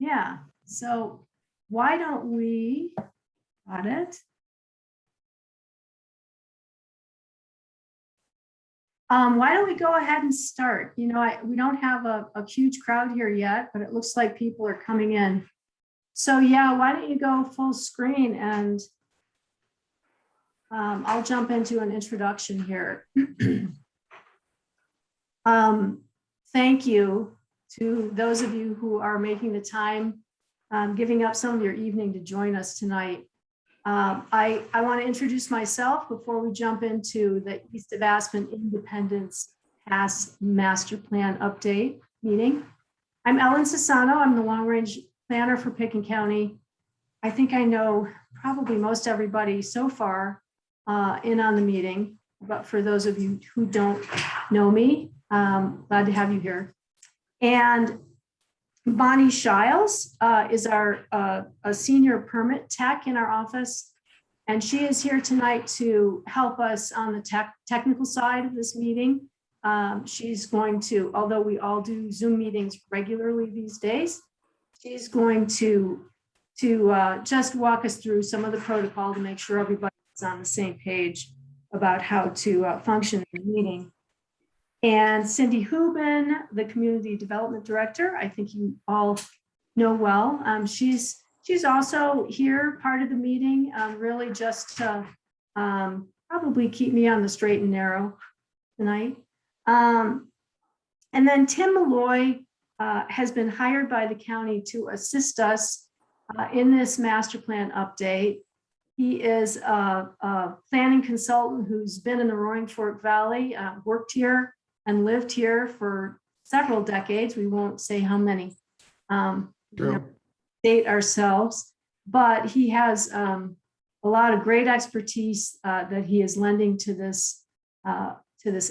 Yeah. So why don't we, got it? Why don't we go ahead and start? You know, we don't have a huge crowd here yet, but it looks like people are coming in. So yeah, why don't you go full screen and I'll jump into an introduction here. Thank you to those of you who are making the time, giving up some of your evening to join us tonight. I want to introduce myself before we jump into the East of Aspen Independence Pass Master Plan Update meeting. I'm Ellen Sassano. I'm the Long Range Planner for Picken County. I think I know probably most everybody so far in on the meeting, but for those of you who don't know me, glad to have you here. And Bonnie Shiles is our a senior permit tech in our office, and she is here tonight to help us on the technical side of this meeting. She's going to, although we all do Zoom meetings regularly these days, she's going to just walk us through some of the protocol to make sure everybody's on the same page about how to function in the meeting. And Cindy Hubin, the Community Development Director, I think you all know well. She's also here, part of the meeting, really just to probably keep me on the straight and narrow tonight. And then Tim Malloy has been hired by the county to assist us in this master plan update. He is a planning consultant who's been in the Roaring Fork Valley, worked here and lived here for several decades. We won't say how many, date ourselves, but he has a lot of great expertise that he is lending to this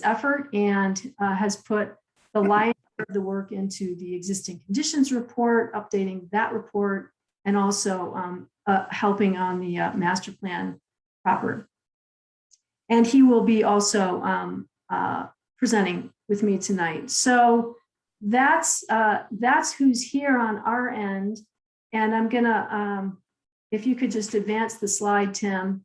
effort, and has put the lion's share of the work into the existing conditions report, updating that report, and also helping on the master plan proper. And he will be also presenting with me tonight. So that's who's here on our end. And I'm gonna, if you could just advance the slide, Tim,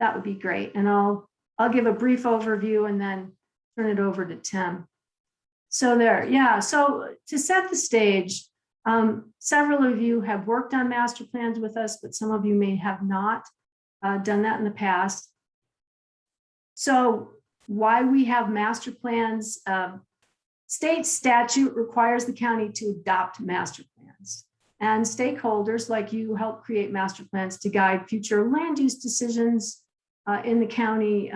that would be great. And I'll give a brief overview and then turn it over to Tim. So there, yeah, so to set the stage, several of you have worked on master plans with us, but some of you may have not done that in the past. So why we have master plans, state statute requires the county to adopt master plans, and stakeholders like you help create master plans to guide future land use decisions in the county.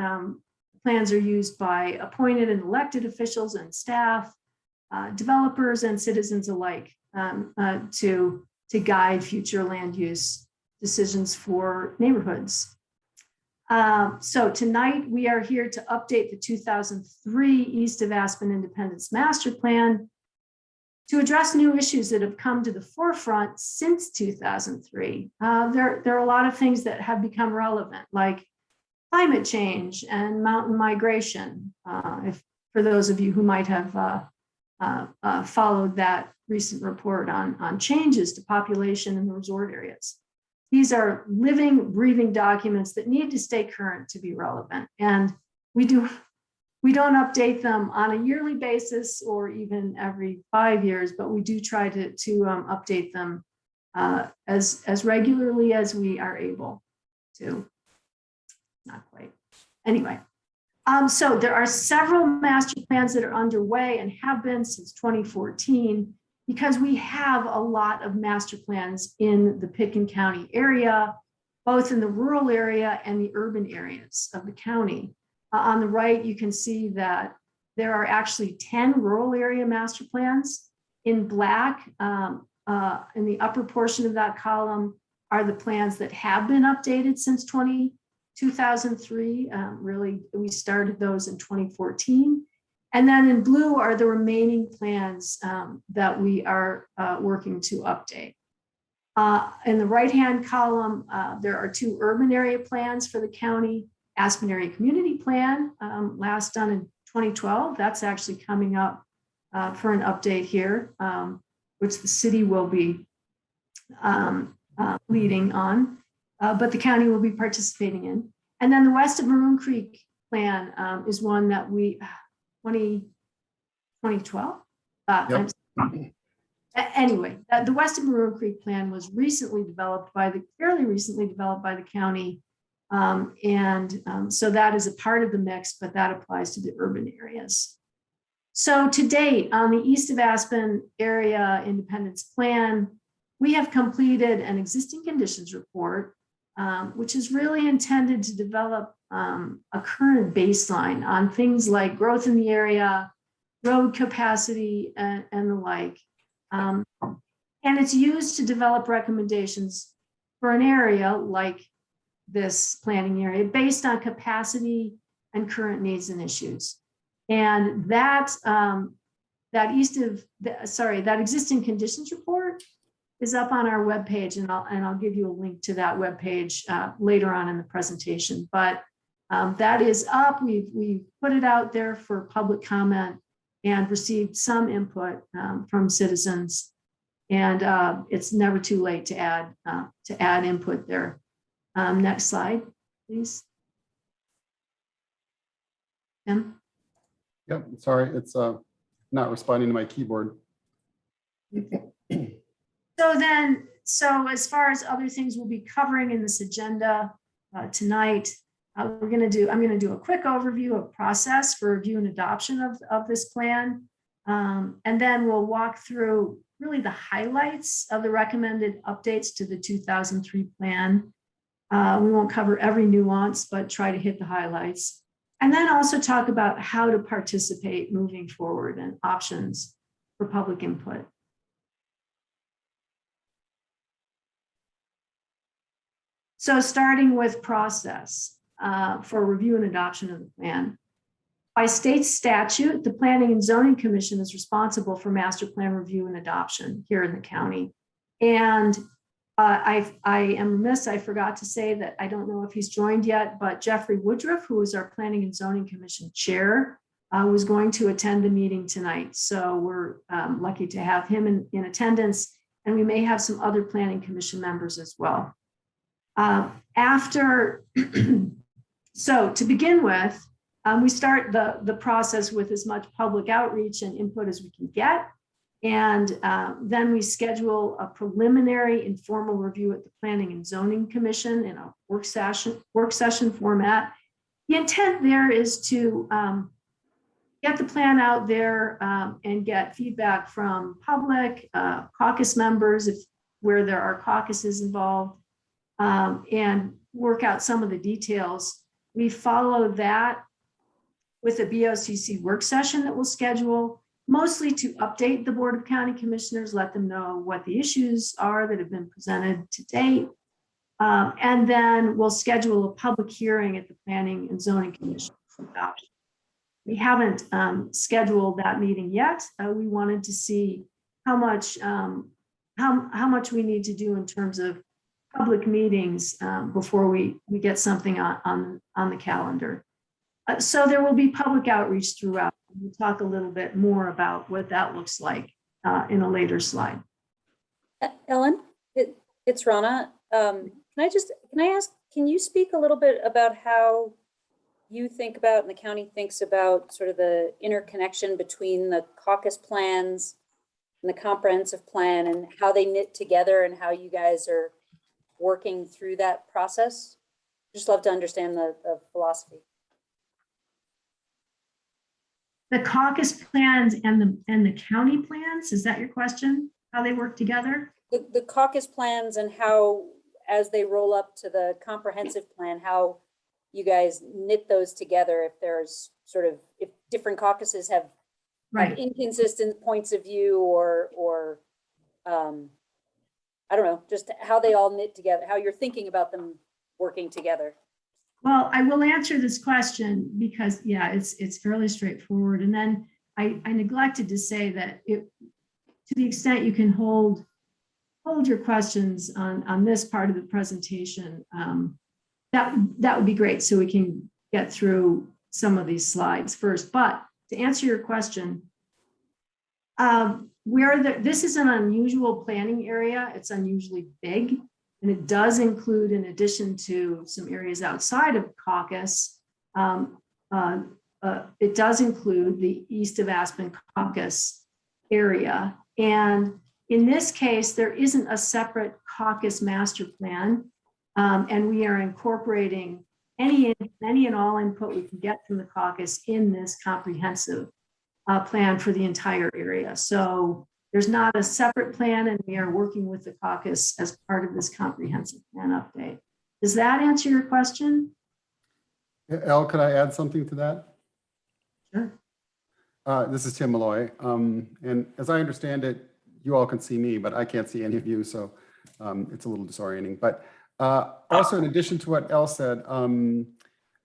Plans are used by appointed and elected officials and staff, developers and citizens alike to guide future land use decisions for neighborhoods. So tonight we are here to update the 2003 East of Aspen Independence Master Plan to address new issues that have come to the forefront since 2003. There are a lot of things that have become relevant, like climate change and mountain migration, for those of you who might have followed that recent report on changes to population in the resort areas. These are living, breathing documents that need to stay current to be relevant. And we don't update them on a yearly basis or even every 5 years, but we do try to update them as regularly as we are able to. Not quite. Anyway, so there are several master plans that are underway and have been since 2014, because we have a lot of master plans in the Picken County area, both in the rural area and the urban areas of the county. On the right, you can see that there are actually 10 rural area master plans. In black, in the upper portion of that column, are the plans that have been updated since 2003. Really, we started those in 2014. And then in blue are the remaining plans that we are working to update. In the right-hand column, there are 2 urban area plans for the county. Aspen Area Community Plan, last done in 2012. That's actually coming up for an update here, which the city will be leading on, but the county will be participating in. And then the West of Maroon Creek plan is one that we, 2012? Yep. Anyway, the West of Maroon Creek plan was fairly recently developed by the county. So that is a part of the mix, but that applies to the urban areas. So to date, on the East of Aspen area independence plan, we have completed an existing conditions report, which is really intended to develop a current baseline on things like growth in the area, road capacity, and the like. And it's used to develop recommendations for an area like this planning area based on capacity and current needs and issues. And that existing conditions report is up on our webpage, and I'll give you a link to that webpage later on in the presentation. But that is up. We've put it out there for public comment and received some input from citizens. And it's never too late to add input there. Next slide, please. Tim? Yep, sorry, it's not responding to my keyboard. So as far as other things we'll be covering in this agenda tonight, I'm going to do a quick overview of process for review and adoption of this plan. And then we'll walk through really the highlights of the recommended updates to the 2003 plan. We won't cover every nuance, but try to hit the highlights. And then also talk about how to participate moving forward and options for public input. So starting with process for review and adoption of the plan. By state statute, the Planning and Zoning Commission is responsible for master plan review and adoption here in the county. And I am remiss, I forgot to say that I don't know if he's joined yet, but Jeffrey Woodruff, who is our Planning and Zoning Commission chair, was going to attend the meeting tonight. So we're lucky to have him in attendance, and we may have some other Planning Commission members as well. So to begin with, we start the process with as much public outreach and input as we can get. And then we schedule a preliminary informal review at the Planning and Zoning Commission in a work session format. The intent there is to get the plan out there and get feedback from public, caucus members, where there are caucuses involved, and work out some of the details. We follow that with a BOCC work session that we'll schedule, mostly to update the Board of County Commissioners, let them know what the issues are that have been presented to date. And then we'll schedule a public hearing at the Planning and Zoning Commission for adoption. We haven't scheduled that meeting yet. We wanted to see how much we need to do in terms of public meetings before we get something on the calendar. So there will be public outreach throughout. We'll talk a little bit more about what that looks like in a later slide. Ellen, it's Rana. Can I ask, can you speak a little bit about how you think about and the county thinks about sort of the interconnection between the caucus plans and the comprehensive plan and how they knit together and how you guys are working through that process? Just love to understand the philosophy. The caucus plans and the county plans, is that your question? How they work together? The caucus plans and how, as they roll up to the comprehensive plan, how you guys knit those together if there's sort of, if different caucuses have inconsistent points of view or I don't know, just how they all knit together, how you're thinking about them working together. Well, I will answer this question because, yeah, it's fairly straightforward. And then I neglected to say that to the extent you can hold your questions on this part of the presentation, that would be great, so we can get through some of these slides first. But to answer your question, This is an unusual planning area. It's unusually big, and it does include, in addition to some areas outside of Caucus, it does include the east of Aspen Caucus area. And in this case, there isn't a separate Caucus master plan, and we are incorporating any and all input we can get from the Caucus in this comprehensive plan for the entire area. So there's not a separate plan, and we are working with the Caucus as part of this comprehensive plan update. Does that answer your question? Elle, could I add something to that? Sure. This is Tim Malloy. And as I understand it, you all can see me, but I can't see any of you. So it's a little disorienting. But also, in addition to what Elle said,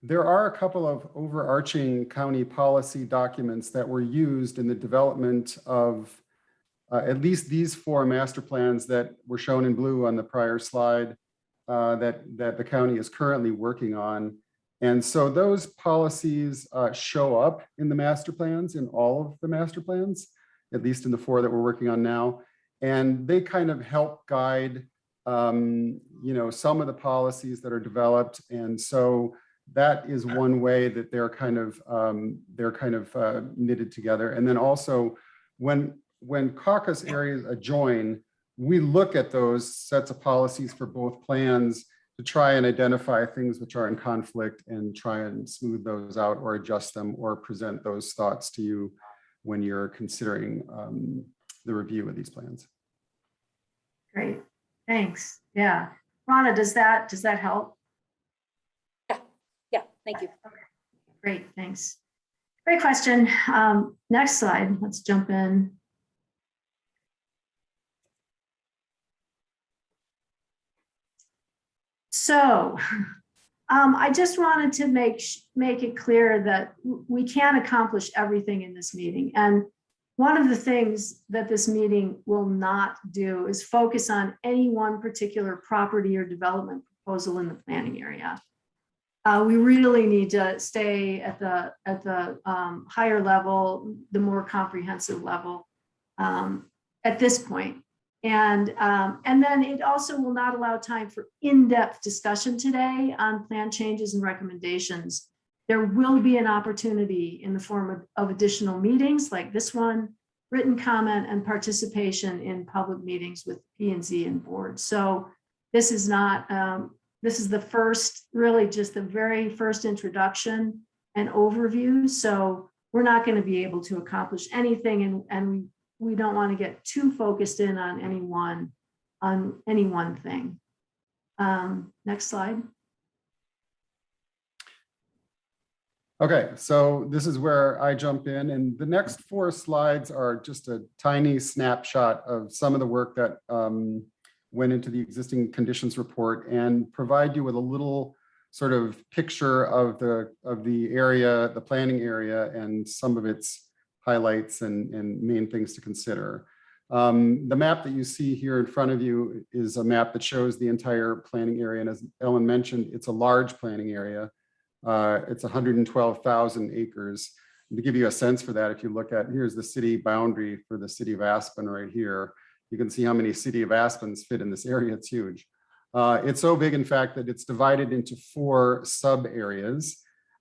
there are a couple of overarching county policy documents that were used in the development of at least these 4 master plans that were shown in blue on the prior slide that the county is currently working on. And so those policies show up in the master plans, in all of the master plans, at least in the 4 that we're working on now. And they kind of help guide, some of the policies that are developed. And so that is one way that they're kind of knitted together. And then also when caucus areas adjoin, we look at those sets of policies for both plans to try and identify things which are in conflict and try and smooth those out or adjust them or present those thoughts to you when you're considering the review of these plans. Great, thanks. Yeah, Rana, does that help? Yeah, thank you. Okay. Great, thanks. Great question. Next slide, let's jump in. So I just wanted to make it clear that we can't accomplish everything in this meeting. And one of the things that this meeting will not do is focus on any one particular property or development proposal in the planning area. We really need to stay at the higher level, the more comprehensive level at this point. And then it also will not allow time for in-depth discussion today on plan changes and recommendations. There will be an opportunity in the form of additional meetings like this one, written comment, and participation in public meetings with P&Z and board. So this is not, this is the first, really just the very first introduction and overview. So we're not going to be able to accomplish anything, and we don't want to get too focused in on any one thing. Next slide. Okay, so this is where I jump in, and the next 4 slides are just a tiny snapshot of some of the work that went into the existing conditions report and provide you with a little sort of picture of the area, the planning area, and some of its highlights and main things to consider. The map that you see here in front of you is a map that shows the entire planning area. And as Ellen mentioned, it's a large planning area. It's 112,000 acres. And to give you a sense for that, if you look at, here's the city boundary for the city of Aspen right here. You can see how many city of Aspens fit in this area. It's huge. It's so big, in fact, that it's divided into 4 sub areas.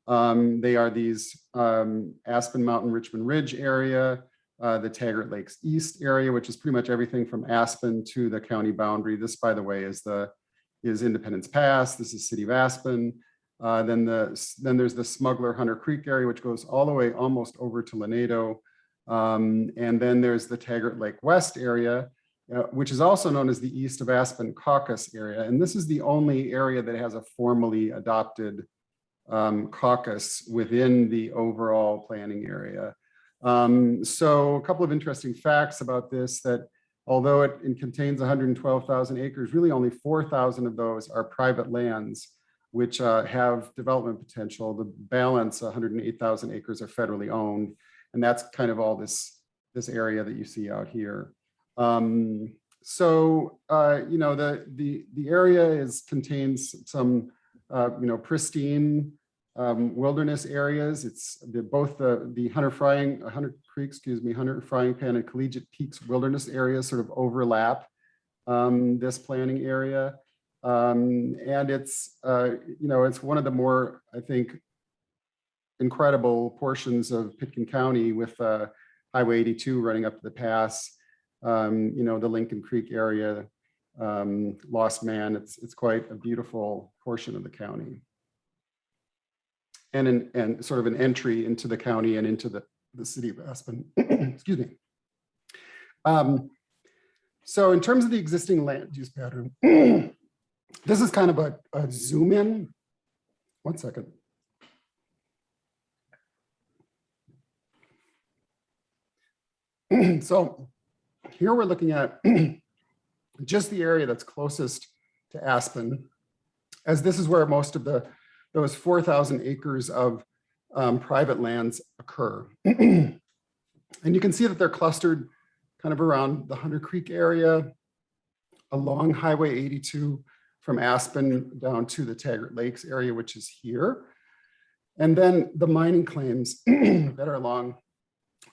They are these Aspen Mountain Richmond Ridge area, the Taggart Lakes East area, which is pretty much everything from Aspen to the county boundary. This, by the way, is Independence Pass. This is City of Aspen. Then there's the Smuggler Hunter Creek area, which goes all the way almost over to Lanedo. And then there's the Taggart Lake West area, which is also known as the East of Aspen Caucus area. And this is the only area that has a formally adopted caucus within the overall planning area. So a couple of interesting facts about this, that although it contains 112,000 acres, really only 4,000 of those are private lands, which have development potential. The balance, 108,000 acres, are federally owned. And that's kind of all this area that you see out here. The area contains some pristine wilderness areas. It's both the Hunter Creek, Hunter Frying Pan and Collegiate Peaks wilderness areas sort of overlap this planning area. And it's, it's one of the more, I think, incredible portions of Pitkin County with Highway 82 running up to the pass, the Lincoln Creek area, Lost Man. It's quite a beautiful portion of the county. And sort of an entry into the county and into the city of Aspen. Excuse me. So in terms of the existing land use pattern, this is kind of a zoom in. One second. So here we're looking at just the area that's closest to Aspen, as this is where most of those 4,000 acres of private lands occur. And you can see that they're clustered kind of around the Hunter Creek area, along Highway 82 from Aspen down to the Taggart Lakes area, which is here. And then the mining claims that are along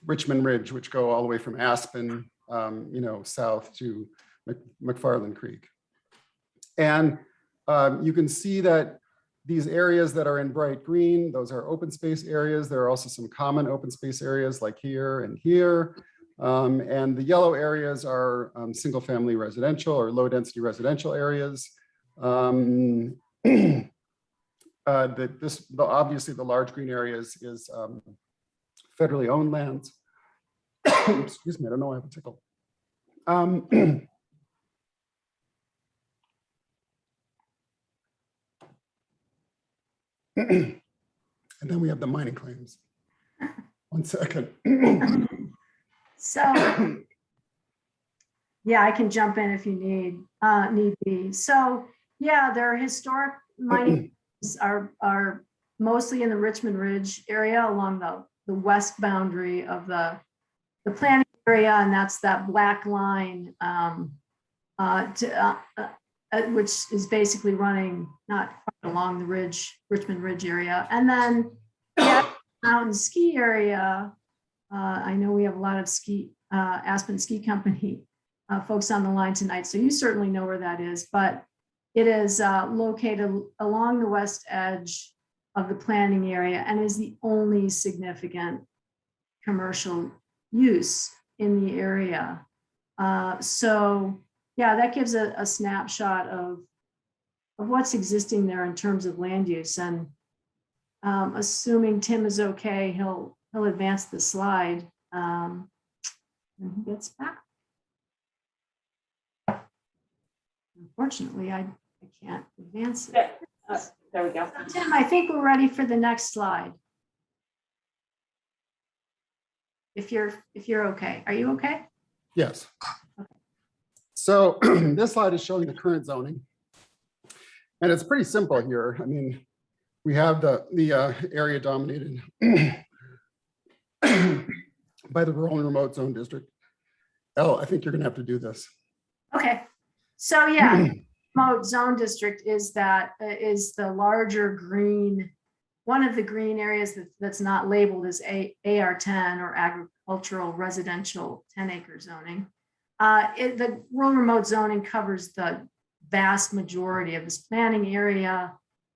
Richmond Ridge, which go all the way from Aspen, south to McFarland Creek. And you can see that these areas that are in bright green, those are open space areas. There are also some common open space areas like here and here. And the yellow areas are single family residential or low density residential areas. Obviously the large green areas is federally owned lands. Excuse me, I don't know, I have a tickle. And then we have the mining claims. One second. So, yeah, I can jump in if you need be. So, yeah, their historic mining are mostly in the Richmond Ridge area along the west boundary of the planning area, and that's that black line, which is basically running not quite along the Richmond Ridge area. And then the mountain ski area, I know we have a lot of Aspen Ski Company folks on the line tonight, so you certainly know where that is, but it is located along the west edge of the planning area and is the only significant commercial use in the area. So yeah, that gives a snapshot of what's existing there in terms of land use. And assuming Tim is okay, he'll advance the slide when he gets back. Unfortunately, I can't advance it. There we go. So, Tim, I think we're ready for the next slide. If you're okay. Are you okay? Yes. Okay. So this slide is showing the current zoning. And it's pretty simple here. I mean, we have the area dominated by the rural and remote zone district. Elle, I think you're gonna have to do this. Okay. So yeah, remote zone district is the larger green, one of the green areas that's not labeled as AR10 or agricultural residential 10-acre zoning. The rural remote zoning covers the vast majority of this planning area.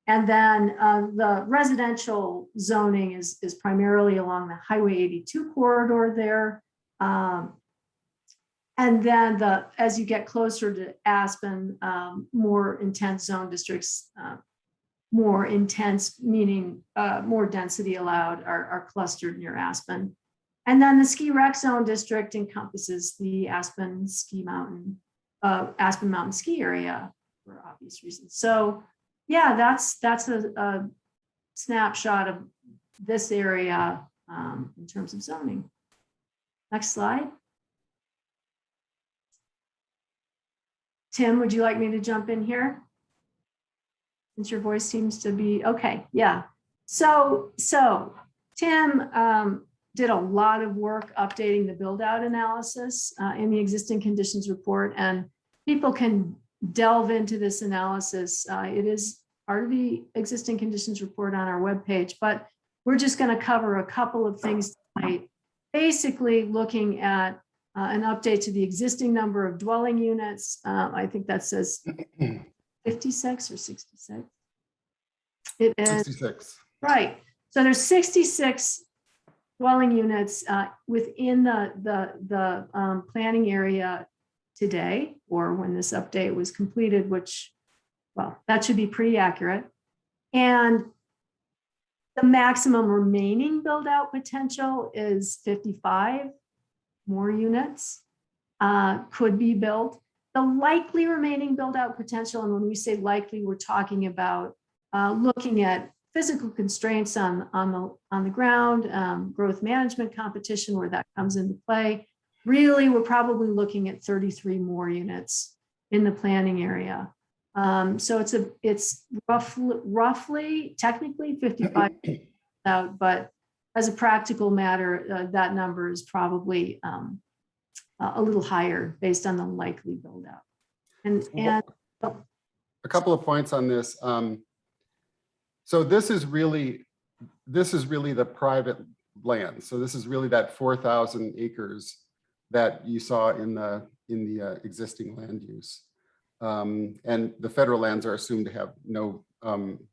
And then the residential zoning is primarily along the Highway 82 corridor there. And then as you get closer to Aspen, more intense zone districts, more intense, meaning more density allowed, are clustered near Aspen. And then the ski rec zone district encompasses the Aspen Mountain ski area for obvious reasons. So yeah, that's a snapshot of this area in terms of zoning. Next slide. Tim, would you like me to jump in here? Since your voice seems to be okay. Yeah. So Tim did a lot of work updating the build-out analysis in the existing conditions report, and people can delve into this analysis. It is part of the existing conditions report on our webpage, but we're just going to cover a couple of things tonight. Basically looking at an update to the existing number of dwelling units. I think that says 56 or 66. It is 66. right. So there's 66 dwelling units within the planning area today, or when this update was completed, which, well, that should be pretty accurate. And the maximum remaining build out potential is 55 more units could be built. The likely remaining build out potential, and when we say likely, we're talking about looking at physical constraints on the ground, growth management competition where that comes into play. Really, we're probably looking at 33 more units in the planning area. So it's roughly technically 55 out, but as a practical matter, that number is probably a little higher based on the likely build out. And a couple of points on this. So this is really the private land. So this is really that 4,000 acres that you saw in the existing land use. And the federal lands are assumed to have no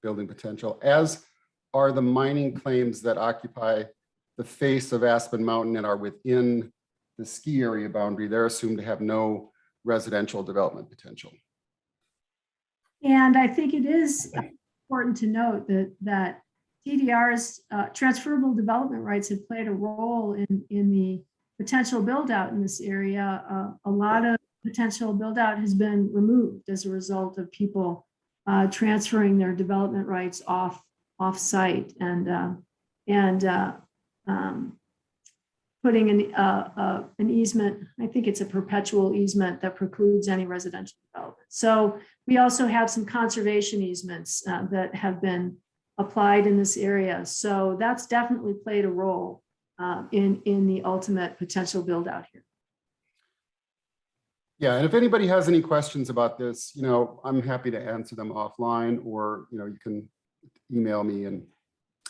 building potential, as are the mining claims that occupy the face of Aspen Mountain and are within the ski area boundary. They're assumed to have no residential development potential. And I think it is important to note that TDR's transferable development rights have played a role in the potential build out in this area. A lot of potential build out has been removed as a result of people transferring their development rights off site and putting an easement. I think it's a perpetual easement that precludes any residential development. So we also have some conservation easements that have been applied in this area. So that's definitely played a role in the ultimate potential build out here. Yeah, and if anybody has any questions about this, I'm happy to answer them offline, or you can email me and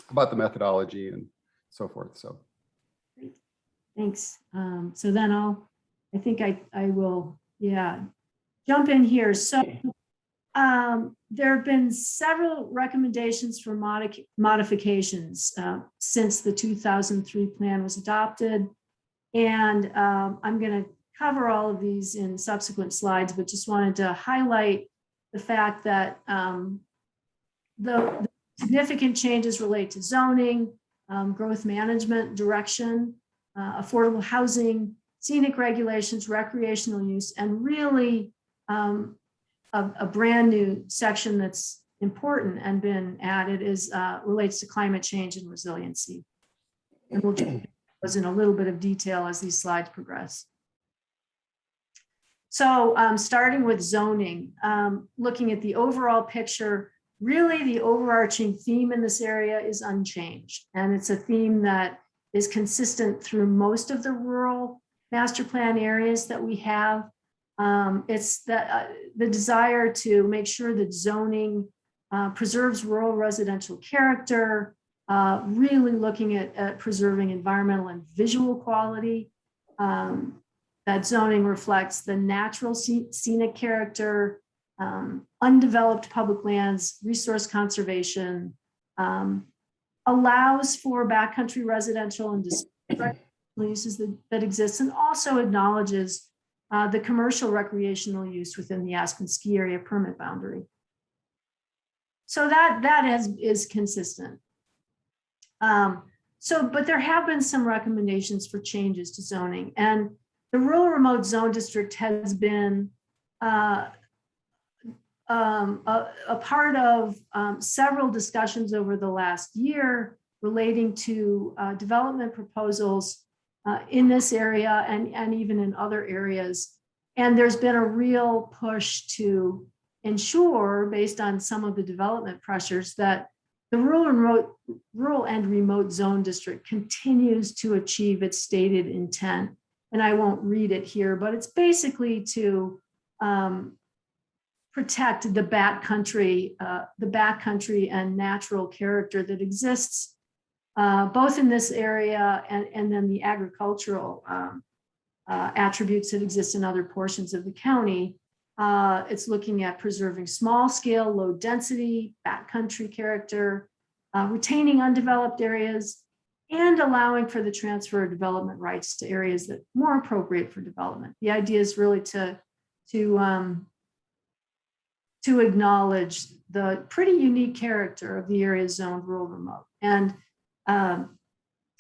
about the methodology and so forth. So great, thanks. So then I think I will jump in here. So there have been several recommendations for modifications since the 2003 plan was adopted, and I'm going to cover all of these in subsequent slides, but just wanted to highlight the fact that the significant changes relate to zoning, growth management direction, affordable housing, scenic regulations, recreational use, and really a brand new section that's important and been added is relates to climate change and resiliency. And we'll do those in a little bit of detail as these slides progress. So starting with zoning, looking at the overall picture, really the overarching theme in this area is unchanged. And it's a theme that is consistent through most of the rural master plan areas that we have. It's the desire to make sure that zoning preserves rural residential character, really looking at preserving environmental and visual quality. That zoning reflects the natural scenic character, undeveloped public lands, resource conservation, allows for backcountry residential and uses that exists, and also acknowledges the commercial recreational use within the Aspen ski area permit boundary. So that is consistent. But there have been some recommendations for changes to zoning, and the rural remote zone district has been a part of several discussions over the last year relating to development proposals in this area and even in other areas. And there's been a real push to ensure, based on some of the development pressures, that the rural and remote zone district continues to achieve its stated intent. And I won't read it here, but it's basically to protect the backcountry and natural character that exists both in this area and then the agricultural attributes that exist in other portions of the county. It's looking at preserving small scale, low density, backcountry character, retaining undeveloped areas, and allowing for the transfer of development rights to areas that are more appropriate for development. The idea is really to acknowledge the pretty unique character of the area zoned rural remote. And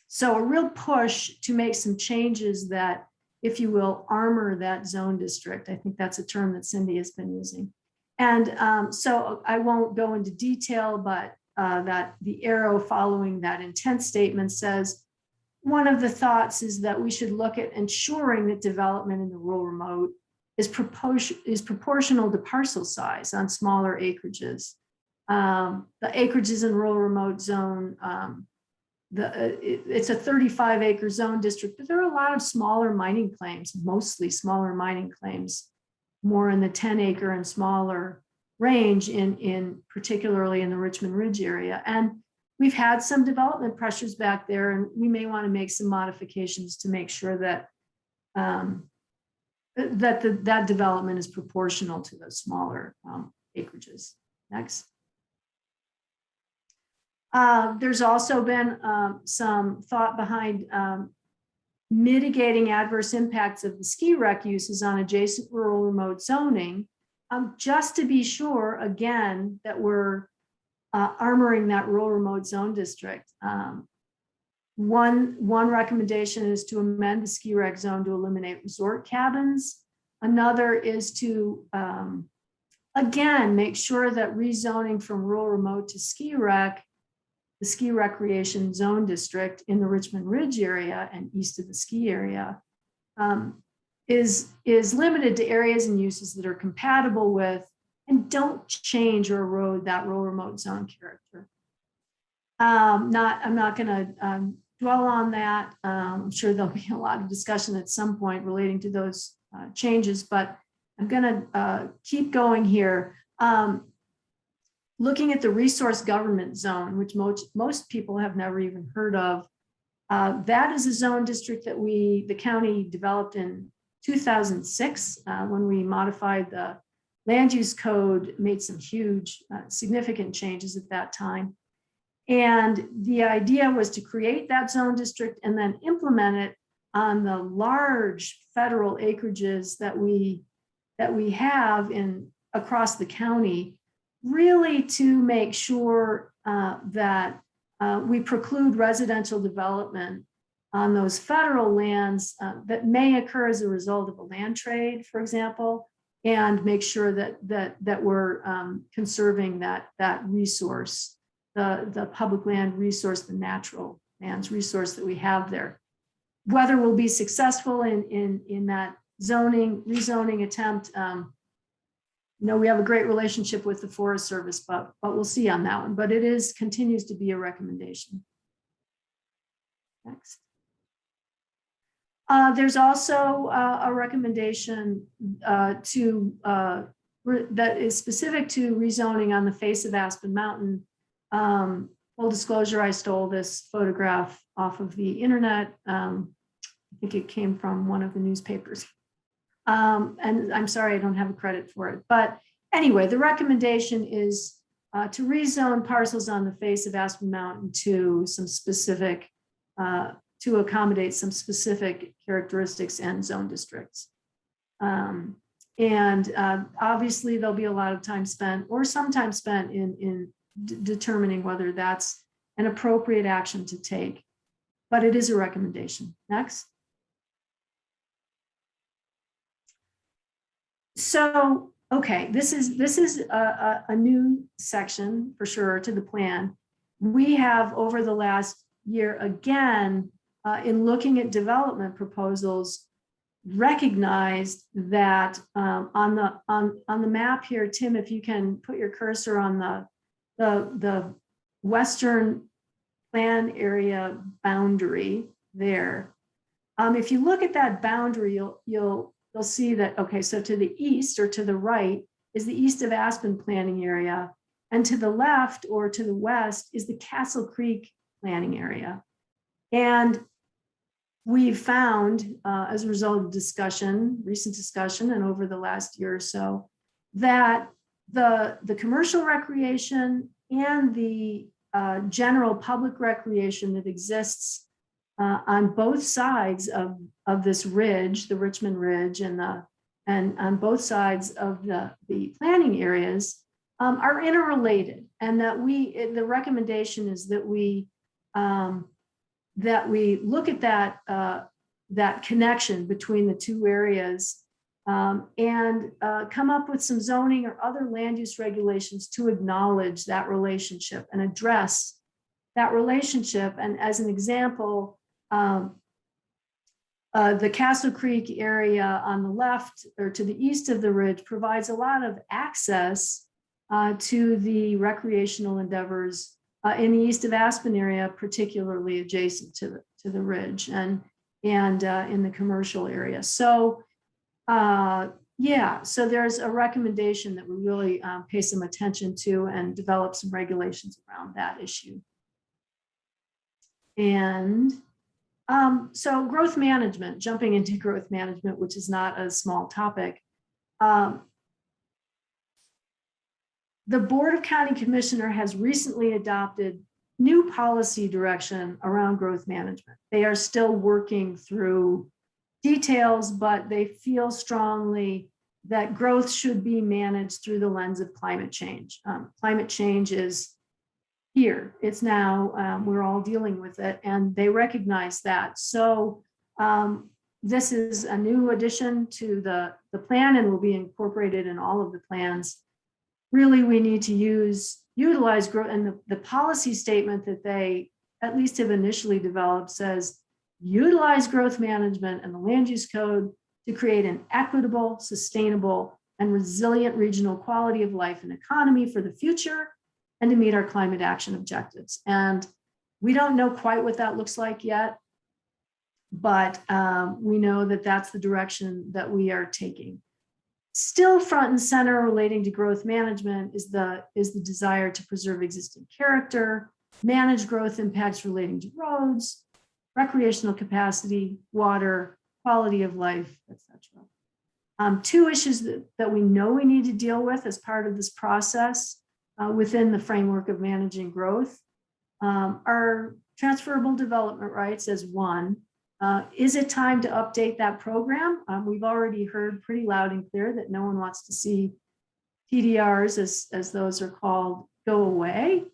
so a real push to make some changes that, if you will, armor that zone district. I think that's a term that Cindy has been using. And so I won't go into detail, but that the arrow following that intent statement says, one of the thoughts is that we should look at ensuring that development in the rural remote is proportional to parcel size on smaller acreages. The acreages in rural remote zone, it's a 35-acre zone district, but there are a lot of smaller mining claims, mostly smaller mining claims, more in the 10-acre and smaller range in particularly in the Richmond Ridge area. And we've had some development pressures back there, and we may want to make some modifications to make sure that that development is proportional to those smaller acreages. Next. There's also been some thought behind mitigating adverse impacts of the ski rec uses on adjacent rural remote zoning, just to be sure, again, that we're armoring that rural remote zone district. One recommendation is to amend the ski rec zone to eliminate resort cabins. Another is to, again, make sure that rezoning from rural remote to ski rec, the ski recreation zone district in the Richmond Ridge area and east of the ski area, is limited to areas and uses that are compatible with and don't change or erode that rural remote zone character. I'm not going to dwell on that. I'm sure there'll be a lot of discussion at some point relating to those changes, but I'm going to keep going here. Looking at the resource government zone, which most people have never even heard of, that is a zone district that the county developed in 2006 when we modified the land use code, made some huge, significant changes at that time. And the idea was to create that zone district and then implement it on the large federal acreages that we have across the county, really to make sure that we preclude residential development on those federal lands that may occur as a result of a land trade, for example, and make sure that we're conserving that resource, the public land resource, the natural lands resource that we have there. Whether we'll be successful in that rezoning attempt, we have a great relationship with the Forest Service, but we'll see on that one. But it continues to be a recommendation. Next. There's also a recommendation that is specific to rezoning on the face of Aspen Mountain. Full disclosure, I stole this photograph off of the internet. I think it came from one of the newspapers. And I'm sorry, I don't have a credit for it. But anyway, the recommendation is to rezone parcels on the face of Aspen Mountain to some specific, to accommodate some specific characteristics and zone districts. Obviously there'll be a lot of time spent or some time spent in determining whether that's an appropriate action to take, but it is a recommendation. Next. So, okay, this is a new section for sure to the plan. We have over the last year, again, in looking at development proposals, recognized that on the map here, Tim, if you can put your cursor on the western plan area boundary there. If you look at that boundary, you'll see that, okay, so to the east or to the right is the east of Aspen planning area. And to the left or to the west is the Castle Creek planning area. And we've found, as a result of recent discussion, and over the last year or so, that the commercial recreation and the general public recreation that exists on both sides of this ridge, the Richmond Ridge, and on both sides of the planning areas are interrelated, and that the recommendation is that we look at that connection between the two areas and come up with some zoning or other land use regulations to acknowledge that relationship and address that relationship. And as an example, the Castle Creek area on the left or to the east of the ridge provides a lot of access to the recreational endeavors in the east of Aspen area, particularly adjacent to the ridge and in the commercial area. So so there's a recommendation that we really pay some attention to and develop some regulations around that issue. And so growth management, jumping into growth management, which is not a small topic. The Board of County Commissioner has recently adopted new policy direction around growth management. They are still working through details, but they feel strongly that growth should be managed through the lens of climate change. Climate change is here, it's now, we're all dealing with it, and they recognize that. So this is a new addition to the plan and will be incorporated in all of the plans. Really, we need to utilize growth, and the policy statement that they at least have initially developed says, utilize growth management and the land use code to create an equitable, sustainable, and resilient regional quality of life and economy for the future, and to meet our climate action objectives. And we don't know quite what that looks like yet, but we know that that's the direction that we are taking. Still front and center relating to growth management is the desire to preserve existing character, manage growth impacts relating to roads, recreational capacity, water, quality of life, etc. Two issues that we know we need to deal with as part of this process within the framework of managing growth are transferable development rights as one. Is it time to update that program? We've already heard pretty loud and clear that no one wants to see TDRs, as those are called, go away.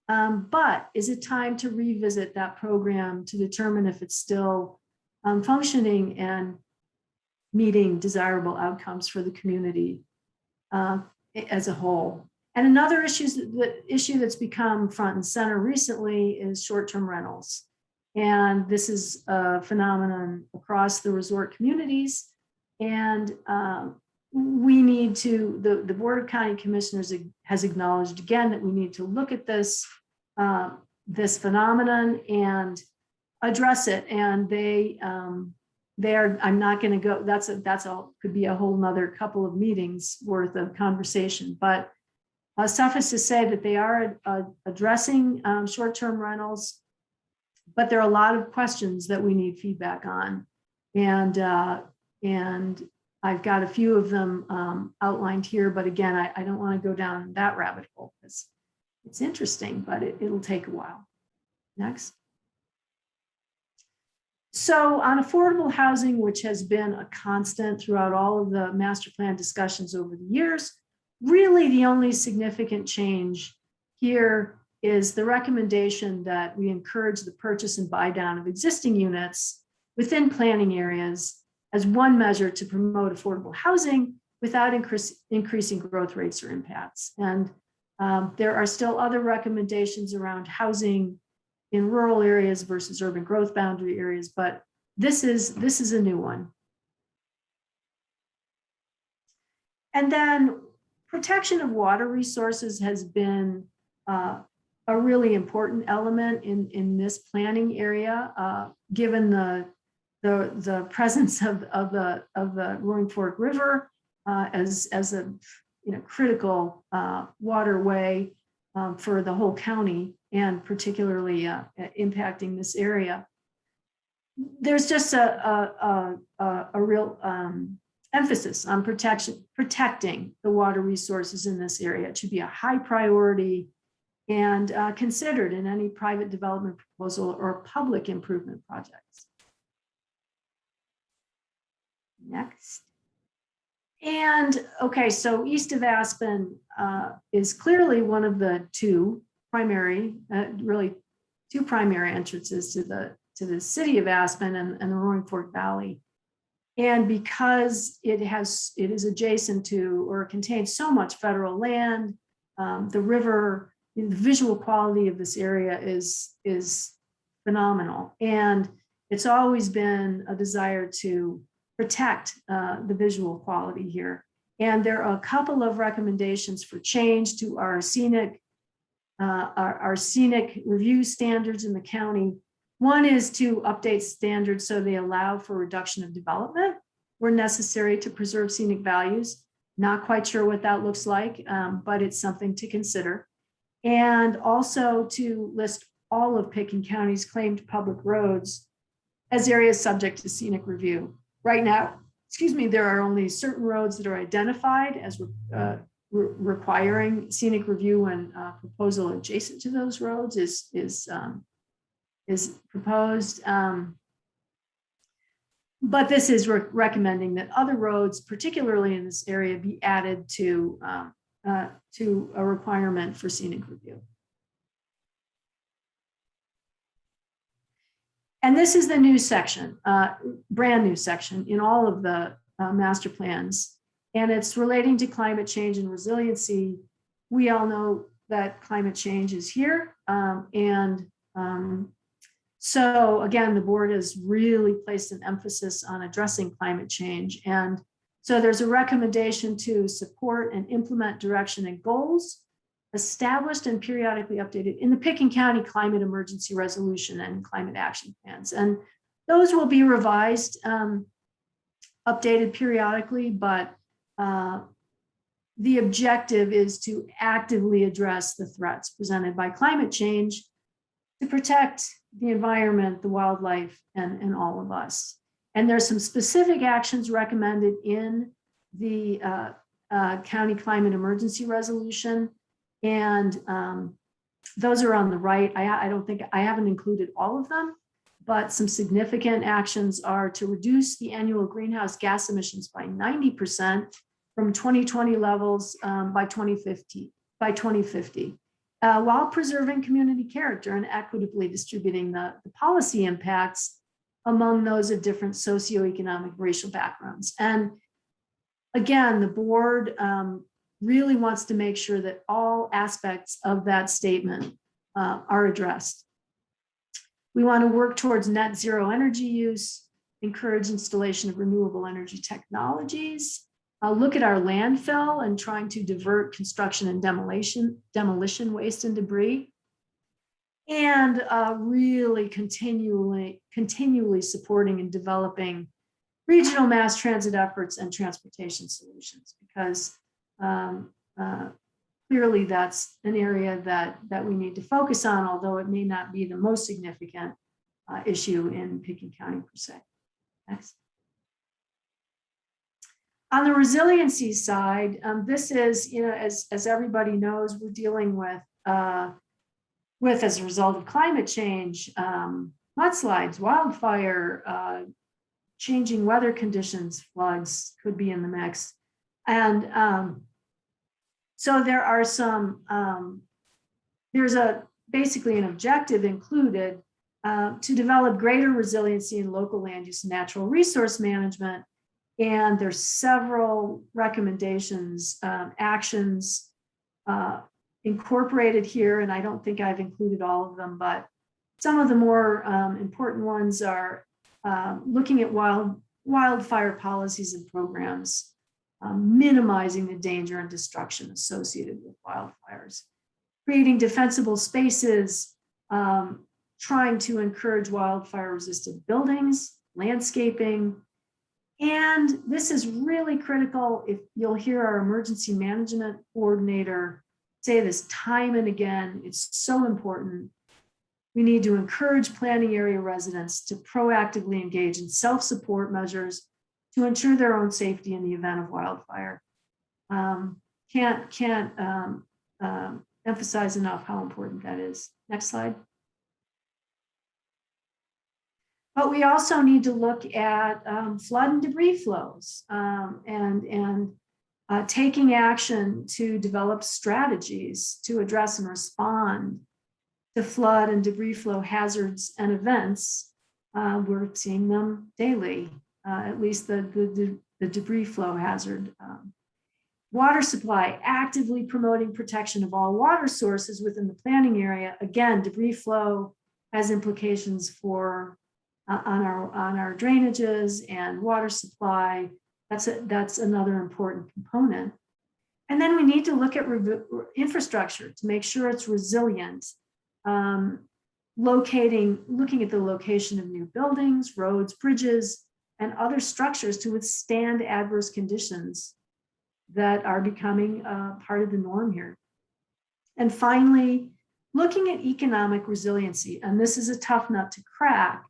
But is it time to revisit that program to determine if it's still functioning and meeting desirable outcomes for the community as a whole? And another issue that's become front and center recently is short-term rentals. And this is a phenomenon across the resort communities. And we need to, the Board of County Commissioners has acknowledged again that we need to look at this phenomenon and address it. And they are, I'm not going to go, could be a whole nother couple of meetings worth of conversation, but suffice to say that they are addressing short-term rentals. But there are a lot of questions that we need feedback on. And I've got a few of them outlined here, but again, I don't want to go down that rabbit hole because it's interesting, but it'll take a while. Next. So on affordable housing, which has been a constant throughout all of the master plan discussions over the years, really the only significant change here is the recommendation that we encourage the purchase and buy down of existing units within planning areas as one measure to promote affordable housing without increasing growth rates or impacts. And there are still other recommendations around housing in rural areas versus urban growth boundary areas, but this is a new one. And then protection of water resources has been a really important element in this planning area, given the presence of the Roaring Fork River as a critical waterway for the whole county, and particularly impacting this area. There's just a real emphasis on protecting the water resources in this area. It should be a high priority and considered in any private development proposal or public improvement projects. Next. And okay, so east of Aspen is clearly one of the two primary entrances to the city of Aspen and the Roaring Fork Valley. And because it is adjacent to or contains so much federal land, the river, the visual quality of this area is phenomenal. And it's always been a desire to protect the visual quality here. And there are a couple of recommendations for change to our scenic review standards in the county. One is to update standards so they allow for reduction of development where necessary to preserve scenic values. Not quite sure what that looks like, but it's something to consider. And also to list all of Pickens County's claimed public roads as areas subject to scenic review. Right now, there are only certain roads that are identified as requiring scenic review, and proposal adjacent to those roads is proposed. But this is recommending that other roads, particularly in this area, be added to a requirement for scenic review. And this is the new section, brand new section in all of the master plans, and it's relating to climate change and resiliency. We all know that climate change is here, so again, the board has really placed an emphasis on addressing climate change. And so there's a recommendation to support and implement direction and goals established and periodically updated in the Pickens County Climate Emergency Resolution and Climate Action Plans. And those will be revised, updated periodically, but the objective is to actively address the threats presented by climate change to protect the environment, the wildlife, and all of us. And there's some specific actions recommended in the County Climate Emergency Resolution. And those are on the right. I don't think I haven't included all of them, but some significant actions are to reduce the annual greenhouse gas emissions by 90% from 2020 levels by 2050. While preserving community character and equitably distributing the policy impacts among those of different socioeconomic racial backgrounds. And again, the board really wants to make sure that all aspects of that statement are addressed. We want to work towards net zero energy use, encourage installation of renewable energy technologies, look at our landfill and trying to divert construction and demolition waste and debris, and really continually supporting and developing regional mass transit efforts and transportation solutions, because clearly that's an area that we need to focus on, although it may not be the most significant issue in Pickens County per se. Next. On the resiliency side, this is, as everybody knows, we're dealing with as a result of climate change, mudslides, wildfire, changing weather conditions, floods could be in the mix. And so there are some, there's basically an objective included to develop greater resiliency in local land use and natural resource management. And there's several recommendations, actions incorporated here, and I don't think I've included all of them, but some of the more important ones are looking at wildfire policies and programs, minimizing the danger and destruction associated with wildfires, creating defensible spaces, trying to encourage wildfire-resistant buildings, landscaping, And this is really critical. If you'll hear our emergency management coordinator say this time and again, it's so important. We need to encourage planning area residents to proactively engage in self-support measures to ensure their own safety in the event of wildfire. Can't emphasize enough how important that is. Next slide. But we also need to look at flood and debris flows and taking action to develop strategies to address and respond to flood and debris flow hazards and events. We're seeing them daily, at least the debris flow hazard. Water supply, actively promoting protection of all water sources within the planning area. Again, debris flow has implications for on our drainages and water supply. That's another important component. And then we need to look at infrastructure to make sure it's resilient. Looking at the location of new buildings, roads, bridges, and other structures to withstand adverse conditions that are becoming part of the norm here. And finally, looking at economic resiliency, and this is a tough nut to crack,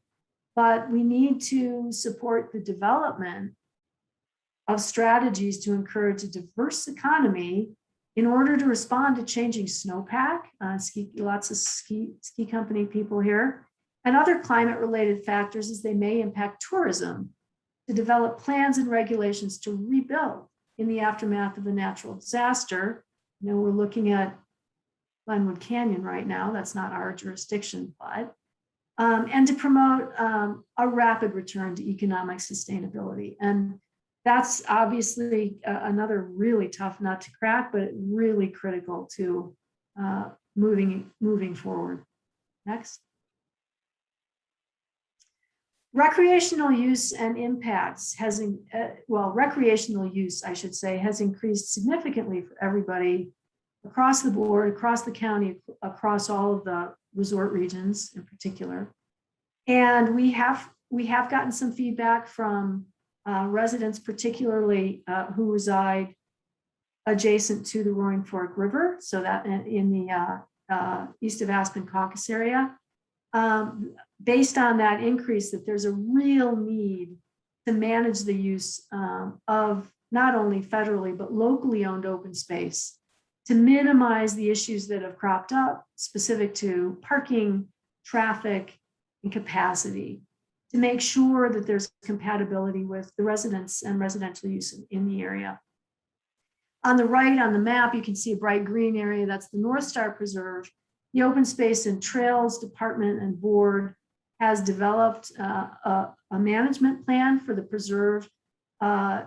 but we need to support the development of strategies to encourage a diverse economy in order to respond to changing snowpack, lots of ski company people here, and other climate-related factors as they may impact tourism, to develop plans and regulations to rebuild in the aftermath of a natural disaster. You know, we're looking at Glenwood Canyon right now. That's not our jurisdiction, but and to promote a rapid return to economic sustainability. And that's obviously another really tough nut to crack, but really critical to moving forward. Next. Recreational use and impacts recreational use, I should say, has increased significantly for everybody across the board, across the county, across all of the resort regions in particular. And we have gotten some feedback from residents, particularly who reside adjacent to the Roaring Fork River, so that in the east of Aspen caucus area. Based on that increase, that there's a real need to manage the use of not only federally, but locally owned open space to minimize the issues that have cropped up specific to parking, traffic, and capacity, to make sure that there's compatibility with the residents and residential use in the area. On the right on the map, you can see a bright green area. That's the North Star Preserve. The Open Space and Trails Department and Board has developed a management plan for the preserve to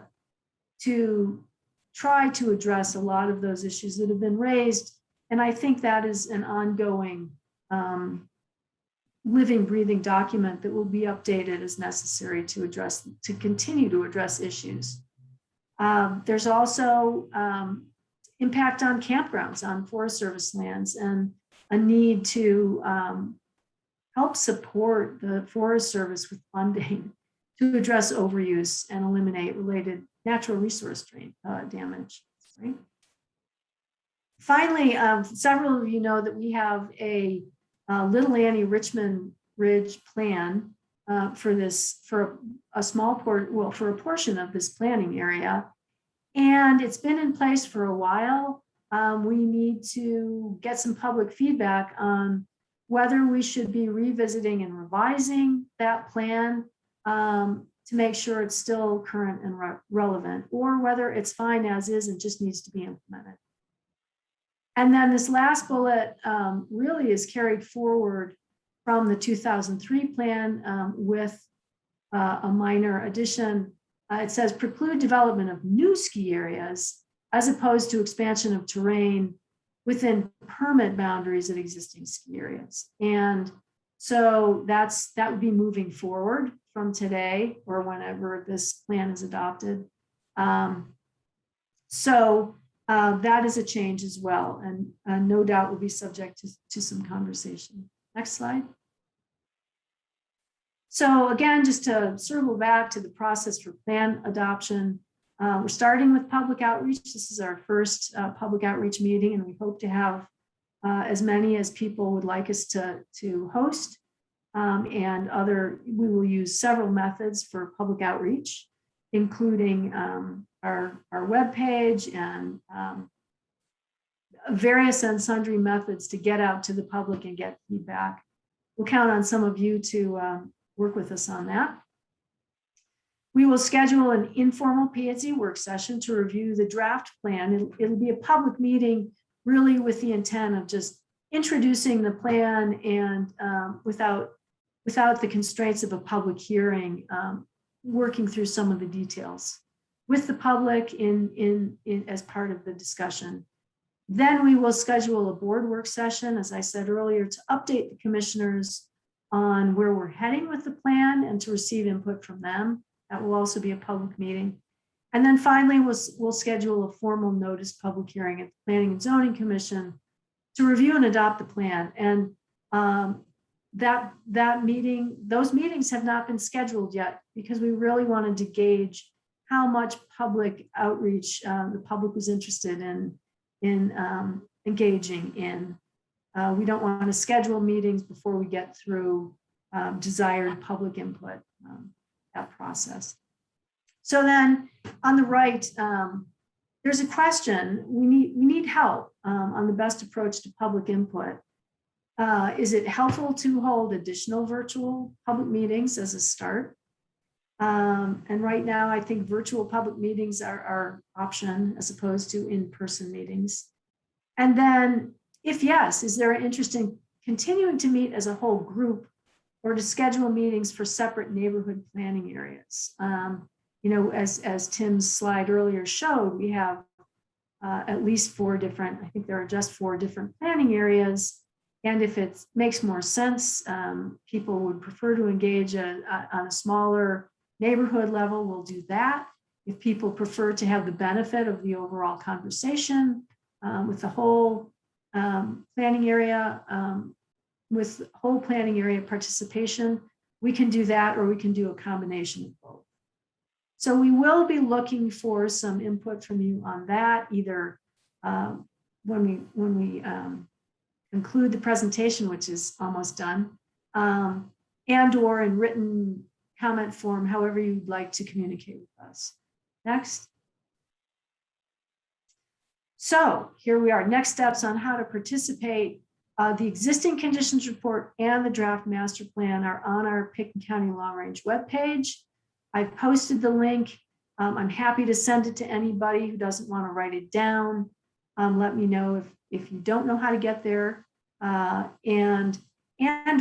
try to address a lot of those issues that have been raised. And I think that is an ongoing living, breathing document that will be updated as necessary to continue to address issues. There's also impact on campgrounds, on Forest Service lands, and a need to help support the Forest Service with funding to address overuse and eliminate related natural resource damage. Right? Finally, several of you know that we have a Little Annie Richmond Ridge plan for a small for a portion of this planning area, and it's been in place for a while. We need to get some public feedback on whether we should be revisiting and revising that plan to make sure it's still current and relevant, or whether it's fine as is and just needs to be implemented. And then this last bullet really is carried forward from the 2003 plan with a minor addition. It says preclude development of new ski areas as opposed to expansion of terrain within permit boundaries of existing ski areas. And so that would be moving forward from today or whenever this plan is adopted. That is a change as well, and no doubt will be subject to some conversation. Next slide. So again, just to circle back to the process for plan adoption, we're starting with public outreach. This is our first public outreach meeting, and we hope to have as many as people would like us to host. We will use several methods for public outreach, including our webpage and various and sundry methods to get out to the public and get feedback. We'll count on some of you to work with us on that. We will schedule an informal P&Z work session to review the draft plan. It'll be a public meeting, really with the intent of just introducing the plan and without the constraints of a public hearing, working through some of the details with the public in as part of the discussion. Then we will schedule a board work session, as I said earlier, to update the commissioners on where we're heading with the plan and to receive input from them. That will also be a public meeting. And then finally, we'll schedule a formal notice public hearing at the Planning and Zoning Commission to review and adopt the plan. And those meetings have not been scheduled yet because we really wanted to gauge how much public outreach the public was interested in engaging in. We don't want to schedule meetings before we get through desired public input, that process. So then on the right, there's a question. We need help on the best approach to public input. Is it helpful to hold additional virtual public meetings as a start? And right now, I think virtual public meetings are our option as opposed to in-person meetings. And then if yes, is there an interest in continuing to meet as a whole group or to schedule meetings for separate neighborhood planning areas? You know, as Tim's slide earlier showed, we have at least 4 different, I think there are just 4 different planning areas. And if it makes more sense, people would prefer to engage on a smaller neighborhood level, we'll do that. If people prefer to have the benefit of the overall conversation with the whole planning area, with whole planning area participation, we can do that, or we can do a combination of both. So we will be looking for some input from you on that, either when we conclude the presentation, which is almost done, and or in written comment form, however you'd like to communicate with us. Next. So here we are, next steps on how to participate. The existing conditions report and the draft master plan are on our Pickens County Long Range webpage. I've posted the link. I'm happy to send it to anybody who doesn't want to write it down. Let me know if you don't know how to get there, and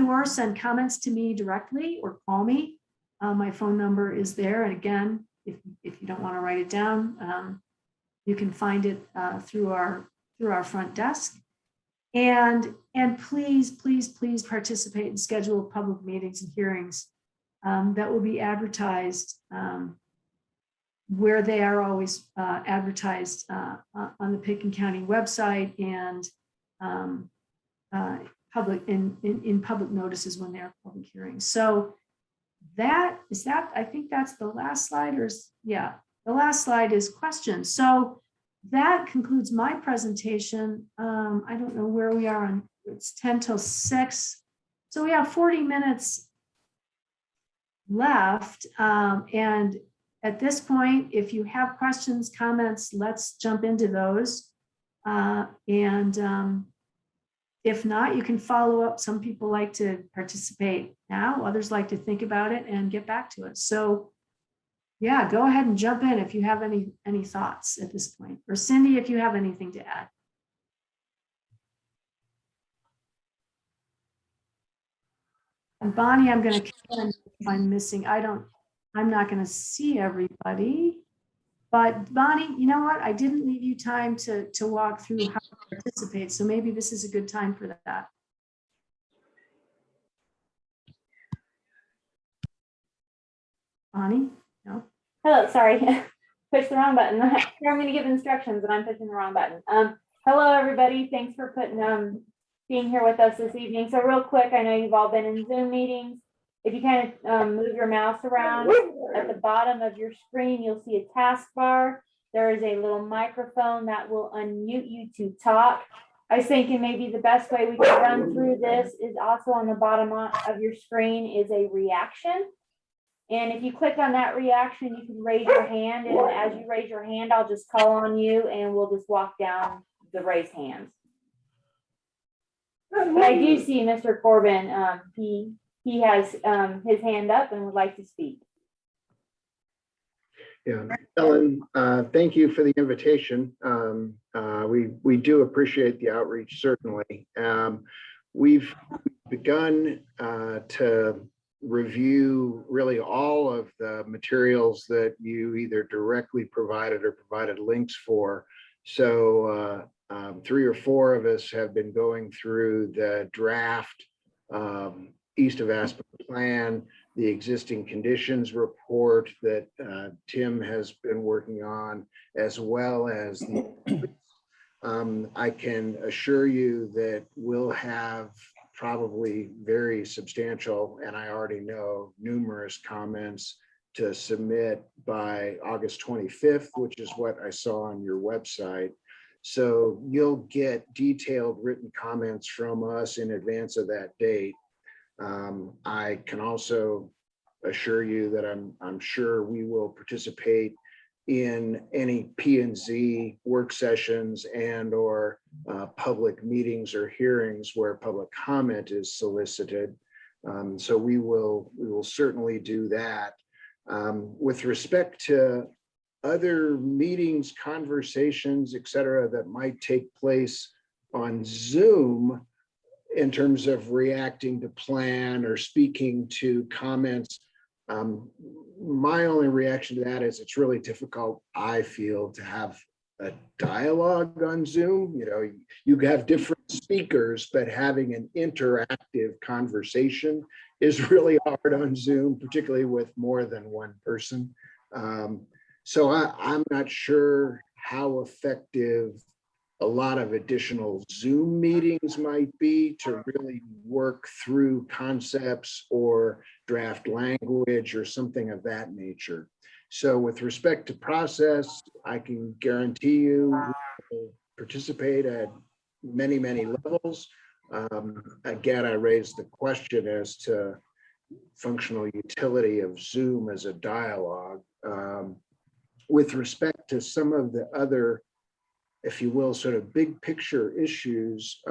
or send comments to me directly or call me. My phone number is there. And again, if you don't want to write it down, you can find it through our front desk. And please participate in scheduled public meetings and hearings that will be advertised where they are always advertised on the Pickens County website and in public notices when they're public hearings. So I think that's the last slide, or yeah, the last slide is questions. So that concludes my presentation. I don't know where we are on, it's 10 till 6. So we have 40 minutes left. And at this point, if you have questions, comments, let's jump into those. If not, you can follow up. Some people like to participate now, others like to think about it and get back to it. So yeah, go ahead and jump in if you have any thoughts at this point. Or Cindy, if you have anything to add. And Bonnie, I'm going to if I'm missing. I'm not going to see everybody. But Bonnie, you know what? I didn't leave you time to walk through how to participate. So maybe this is a good time for that. Bonnie? No? Hello, sorry. Pushed the wrong button. Here I'm going to give instructions and I'm pushing the wrong button. Hello, everybody. Thanks for being here with us this evening. So real quick, I know you've all been in Zoom meetings. If you kind of move your mouse around at the bottom of your screen, you'll see a taskbar. There is a little microphone that will unmute you to talk. I was thinking maybe the best way we could run through this is also on the bottom of your screen is a reaction. And if you click on that reaction, you can raise your hand. And as you raise your hand, I'll just call on you and we'll just walk down the raised hands. But I do see Mr. Corbin, he has his hand up and would like to speak. Yeah, Ellen, thank you for the invitation. We do appreciate the outreach, certainly. We've begun to review really all of the materials that you either directly provided or provided links for. So 3 or 4 of us have been going through the draft East of Aspen plan, the existing conditions report that Tim has been working on, as well as the, I can assure you that we'll have probably very substantial, and I already know numerous comments to submit by August 25th, which is what I saw on your website. So you'll get detailed written comments from us in advance of that date. I can also assure you that I'm sure we will participate in any P&Z work sessions and or public meetings or hearings where public comment is solicited. So we will certainly do that. With respect to other meetings, conversations, et cetera, that might take place on Zoom in terms of reacting to plan or speaking to comments, my only reaction to that is it's really difficult, I feel, to have a dialogue on Zoom. You know, you have different speakers, but having an interactive conversation is really hard on Zoom, particularly with more than one person. So I'm not sure how effective a lot of additional Zoom meetings might be to really work through concepts or draft language or something of that nature. So with respect to process, I can guarantee you we will participate at many, many levels. Again, I raised the question as to functional utility of Zoom as a dialogue. With respect to some of the other, if you will, sort of big picture issues,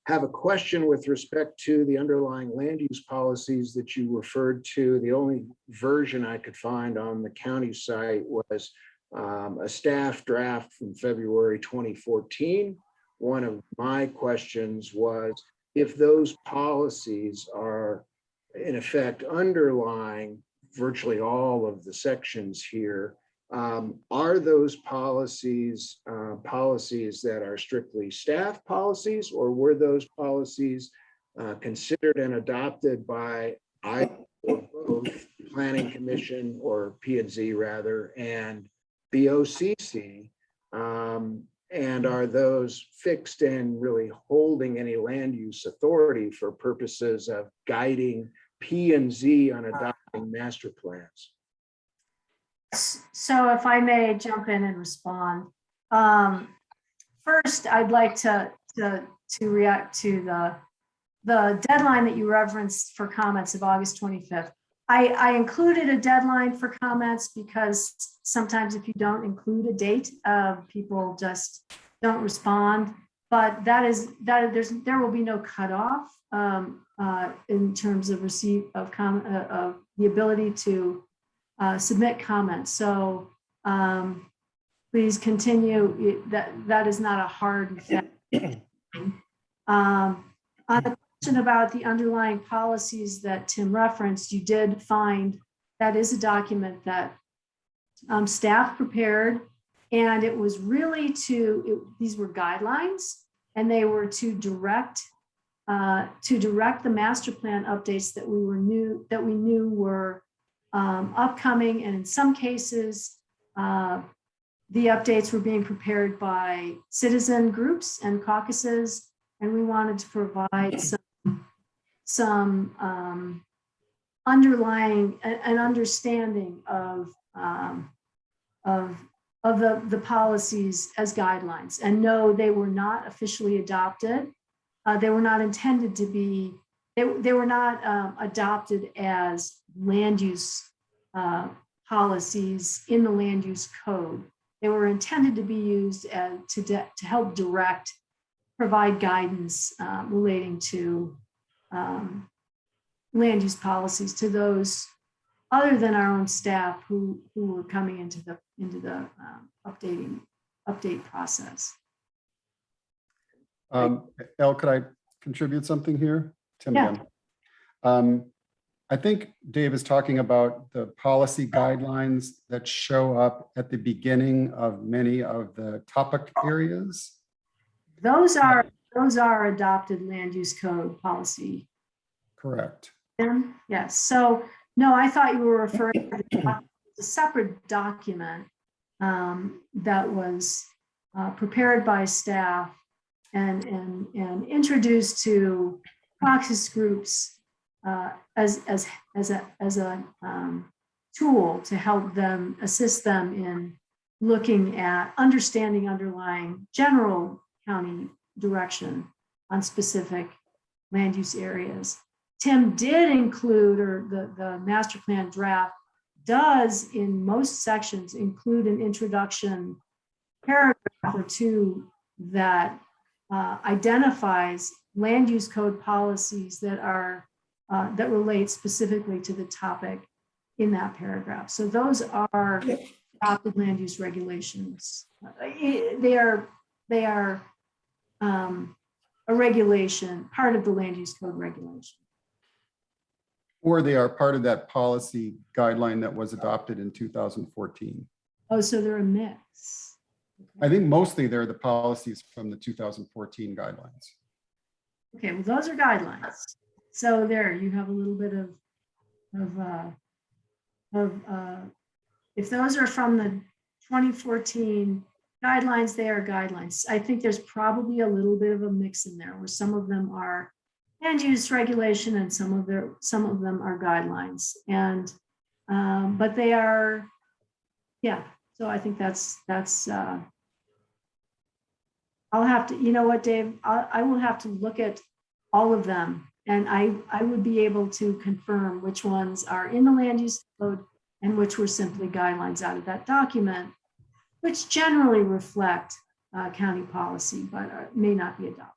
have a question with respect to the underlying land use policies that you referred to. The only version I could find on the county site was a staff draft from February 2014. One of my questions was if those policies are in effect underlying virtually all of the sections here, are those policies policies that are strictly staff policies, or were those policies considered and adopted by either or both Planning Commission or P&Z rather, and BOCC? And are those fixed and really holding any land use authority for purposes of guiding P&Z on adopting master plans? So if I may jump in and respond. First, I'd like to react to the deadline that you referenced for comments of August 25th. I included a deadline for comments because sometimes if you don't include a date, people just don't respond. But there will be no cutoff in terms of receipt of the ability to submit comments. So please continue. That is not a hard and fast. On the question about the underlying policies that Tim referenced, you did find that is a document that staff prepared, and it was really these were guidelines, and they were to direct the master plan updates that we knew were upcoming, and in some cases, the updates were being prepared by citizen groups and caucuses, and we wanted to provide some underlying an understanding of the policies as guidelines. And no, they were not officially adopted. They were not intended to be, they were not adopted as land use policies in the land use code. They were intended to be used to help direct, provide guidance relating to land use policies to those other than our own staff who were coming into the update process. Elle, could I contribute something here? Tim Yeah. again. I think Dave is talking about the policy guidelines that show up at the beginning of many of the topic areas. Those are adopted land use code policy. Correct. Yes. So no, I thought you were referring to a separate document that was prepared by staff and introduced to praxis groups as a tool to help them, assist them in looking at understanding underlying general county direction on specific land use areas. Tim did include, or the master plan draft does in most sections include an introduction paragraph or two that identifies land use code policies that are that relate specifically to the topic in that paragraph. So those are adopted land use regulations. They are a regulation, part of the land use code regulation. Or they are part of that policy guideline that was adopted in 2014. Oh, so they're a mix. Okay. I think mostly they're the policies from the 2014 guidelines. Okay, well, those are guidelines. So there, you have a little bit if those are from the 2014 guidelines, they are guidelines. I think there's probably a little bit of a mix in there where some of them are land use regulation and some of them are guidelines. And but they are, yeah. So I think that's I'll have to, you know what, Dave, I will have to look at all of them, and I would be able to confirm which ones are in the land use code and which were simply guidelines out of that document, which generally reflect county policy, but may not be adopted.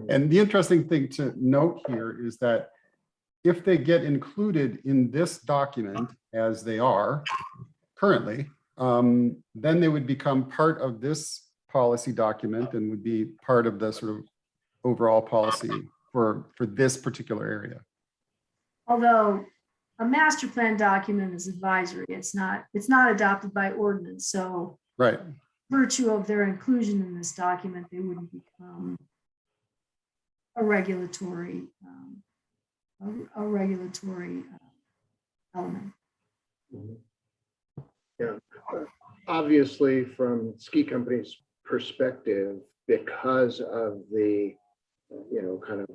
And the interesting thing to note here is that if they get included in this document as they are currently, then they would become part of this policy document and would be part of the sort of overall policy for this particular area. Although a master plan document is advisory, it's not adopted by ordinance. So right. Virtue of their inclusion in this document, they wouldn't become a regulatory element. Yeah, obviously from ski company's perspective, because of the, kind of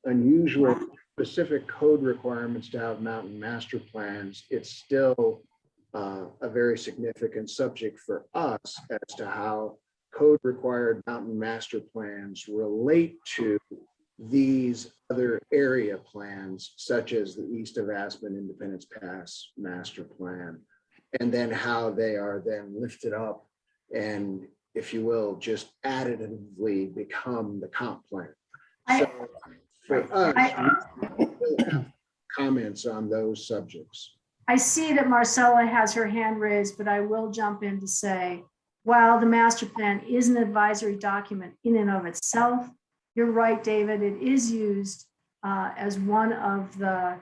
unusual specific code requirements to have mountain master plans, it's still a very significant subject for us as to how code required mountain master plans relate to these other area plans, such as the East of Aspen Independence Pass master plan, and then how they are then lifted up and, if you will, just additively become the comp plan. So for us, we will have comments on those subjects. I see that Marcella has her hand raised, but I will jump in to say, while the master plan is an advisory document in and of itself, you're right, David, it is used as one of the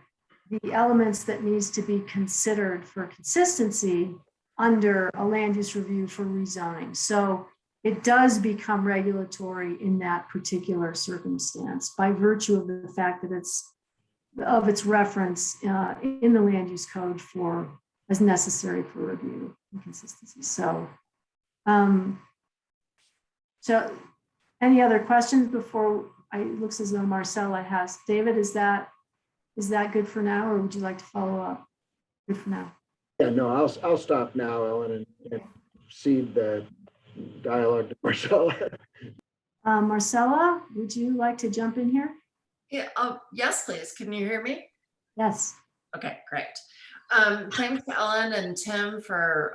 elements that needs to be considered for consistency under a land use review for rezoning. So it does become regulatory in that particular circumstance by virtue of the fact that its reference in the land use code as necessary for review and consistency. So, so any other questions before it looks as though Marcella has. David, is that good for now, or would you like to follow up? Good for now. Yeah, no, I'll stop now, Ellen, and cede the dialogue to Marcella. Marcella, would you like to jump in here? Yeah, yes, please. Can you hear me? Yes. Okay, great. Thanks to Ellen and Tim for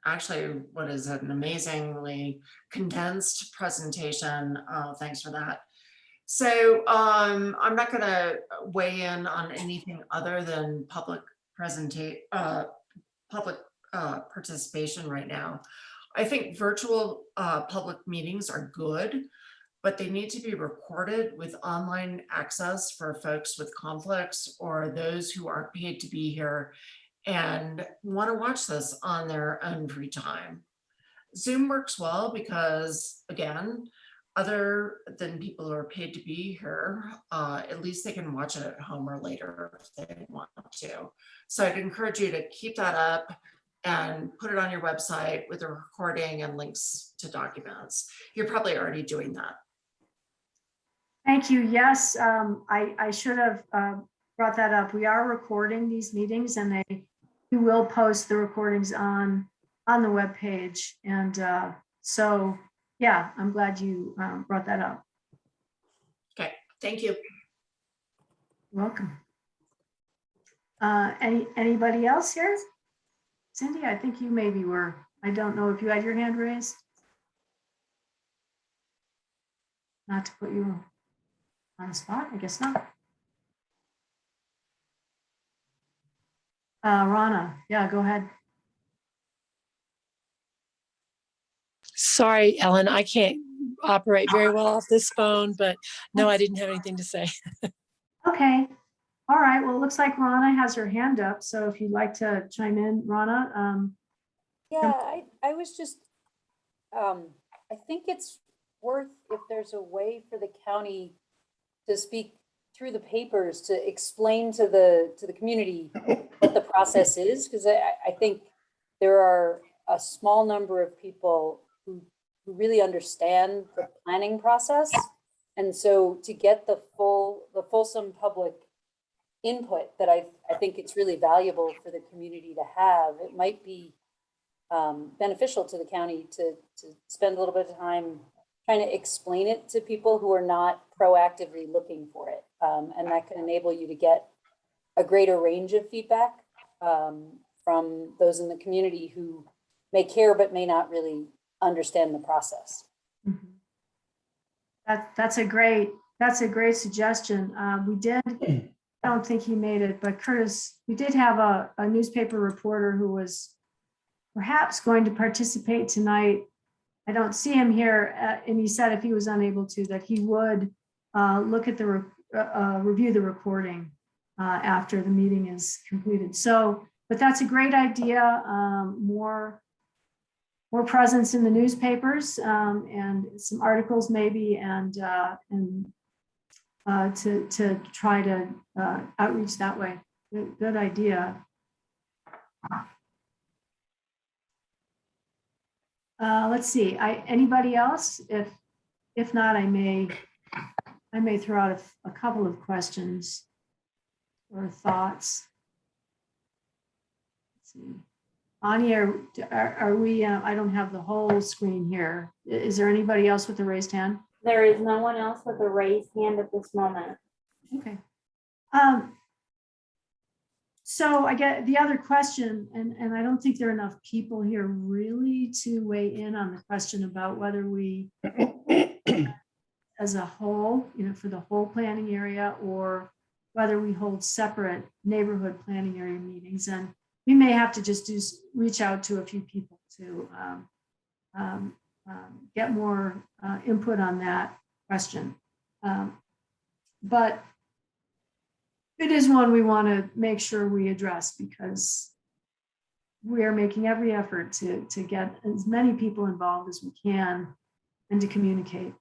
actually what is an amazingly condensed presentation. Thanks for that. So I'm not going to weigh in on anything other than public participation right now. I think virtual public meetings are good, but they need to be recorded with online access for folks with conflicts or those who aren't paid to be here and want to watch this on their own free time. Zoom works well because, again, other than people who are paid to be here, at least they can watch it at home or later if they want to. So I'd encourage you to keep that up and put it on your website with a recording and links to documents. You're probably already doing that. Thank you. Yes, I should have brought that up. We are recording these meetings, and we will post the recordings on the webpage. And so, yeah, I'm glad you brought that up. Okay, thank you. You're welcome. Anybody else here? Cindy, I think you maybe were. I don't know if you had your hand raised. Not to put you on the spot, I guess not. Rana, yeah, go ahead. Sorry, Ellen, I can't operate very well off this phone, but no, I didn't have anything to say. Okay. All right. Well, it looks like Rana has her hand up. So if you'd like to chime in, Rana. Yeah, I was just, I think it's worth, if there's a way for the county to speak through the papers to explain to the community what the process is, because I think there are a small number of people who really understand the planning process. And so to get the fulsome public input that I think it's really valuable for the community to have, it might be beneficial to the county to spend a little bit of time trying to explain it to people who are not proactively looking for it. And that can enable you to get a greater range of feedback from those in the community who may care but may not really understand the process. That's a great suggestion. We did, I don't think he made it, but Curtis, we did have a newspaper reporter who was perhaps going to participate tonight. I don't see him here, and he said if he was unable to, that he would look at the review the recording after the meeting is completed. So, but that's a great idea. More presence in the newspapers and some articles maybe, and to try to outreach that way. Good idea. Let's see. Anybody else? If not, I may throw out a couple of questions or thoughts. Let's see. Anya, are we? I don't have the whole screen here. Is there anybody else with a raised hand? There is no one else with a raised hand at this moment. Okay. So I get the other question, and I don't think there are enough people here really to weigh in on the question about whether we, as a whole, for the whole planning area, or whether we hold separate neighborhood planning area meetings. And we may have to just reach out to a few people to get more input on that question. But it is one we want to make sure we address, because we are making every effort to get as many people involved as we can and to communicate.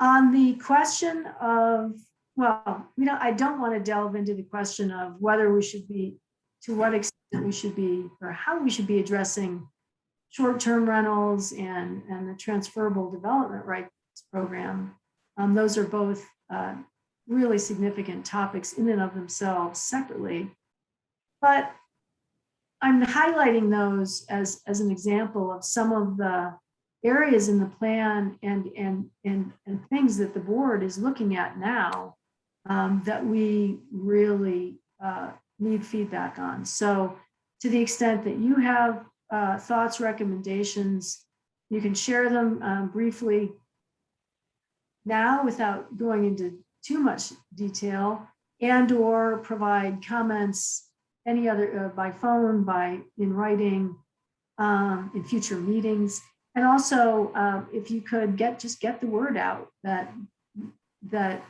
On the question of, well, I don't want to delve into the question of whether we should be, to what extent we should be, or how we should be addressing short-term rentals and the transferable development rights program. Those are both really significant topics in and of themselves separately. But I'm highlighting those as an example of some of the areas in the plan and things that the board is looking at now that we really need feedback on. So to the extent that you have thoughts, recommendations, you can share them briefly now without going into too much detail, and or provide comments any other by phone, in writing, in future meetings. And also, if you could get the word out that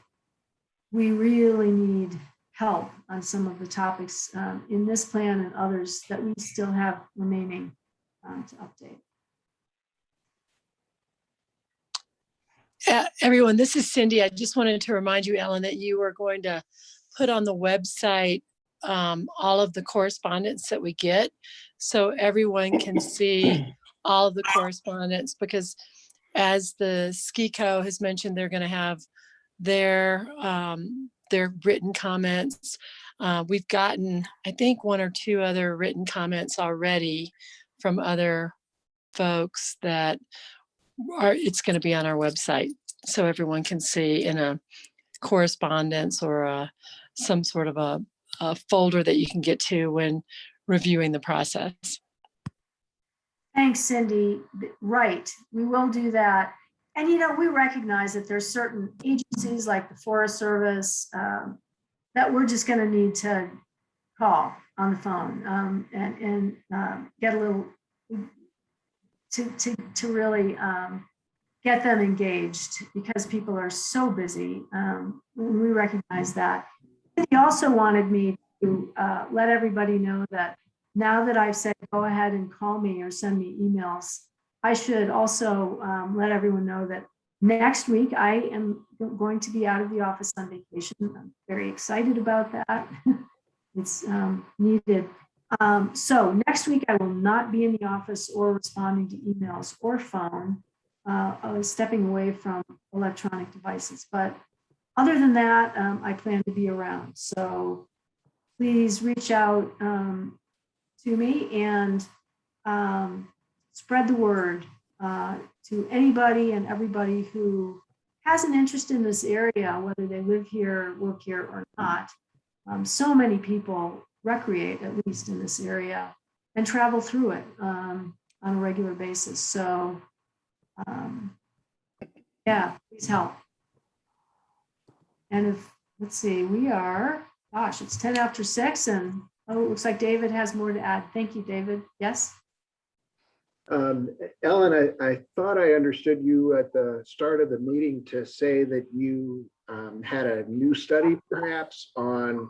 we really need help on some of the topics in this plan and others that we still have remaining to update. Everyone, this is Cindy. I just wanted to remind you, Ellen, that you are going to put on the website all of the correspondence that we get, so everyone can see all of the correspondence, because as the SKICO has mentioned, they're going to have their written comments. We've gotten, I think, 1 or 2 other written comments already from other folks that it's going to be on our website, so everyone can see in a correspondence or some sort of a folder that you can get to when reviewing the process. Thanks, Cindy. Right, we will do that. And we recognize that there's certain agencies like the Forest Service that we're just going to need to call on the phone and get a little to really get them engaged, because people are so busy. We recognize that. He also wanted me to let everybody know that now that I've said go ahead and call me or send me emails, I should also let everyone know that next week I am going to be out of the office on vacation. I'm very excited about that. It's needed. So next week I will not be in the office or responding to emails or phone. I was stepping away from electronic devices, but other than that, I plan to be around. So please reach out to me and spread the word to anybody and everybody who has an interest in this area, whether they live here, work here or not. So many people recreate, at least in this area, and travel through it on a regular basis. So yeah, please help. And if, let's see, we are, gosh, it's 10 after 6, and oh, it looks like David has more to add. Thank you, David. Yes? Ellen, I thought I understood you at the start of the meeting to say that you had a new study perhaps on,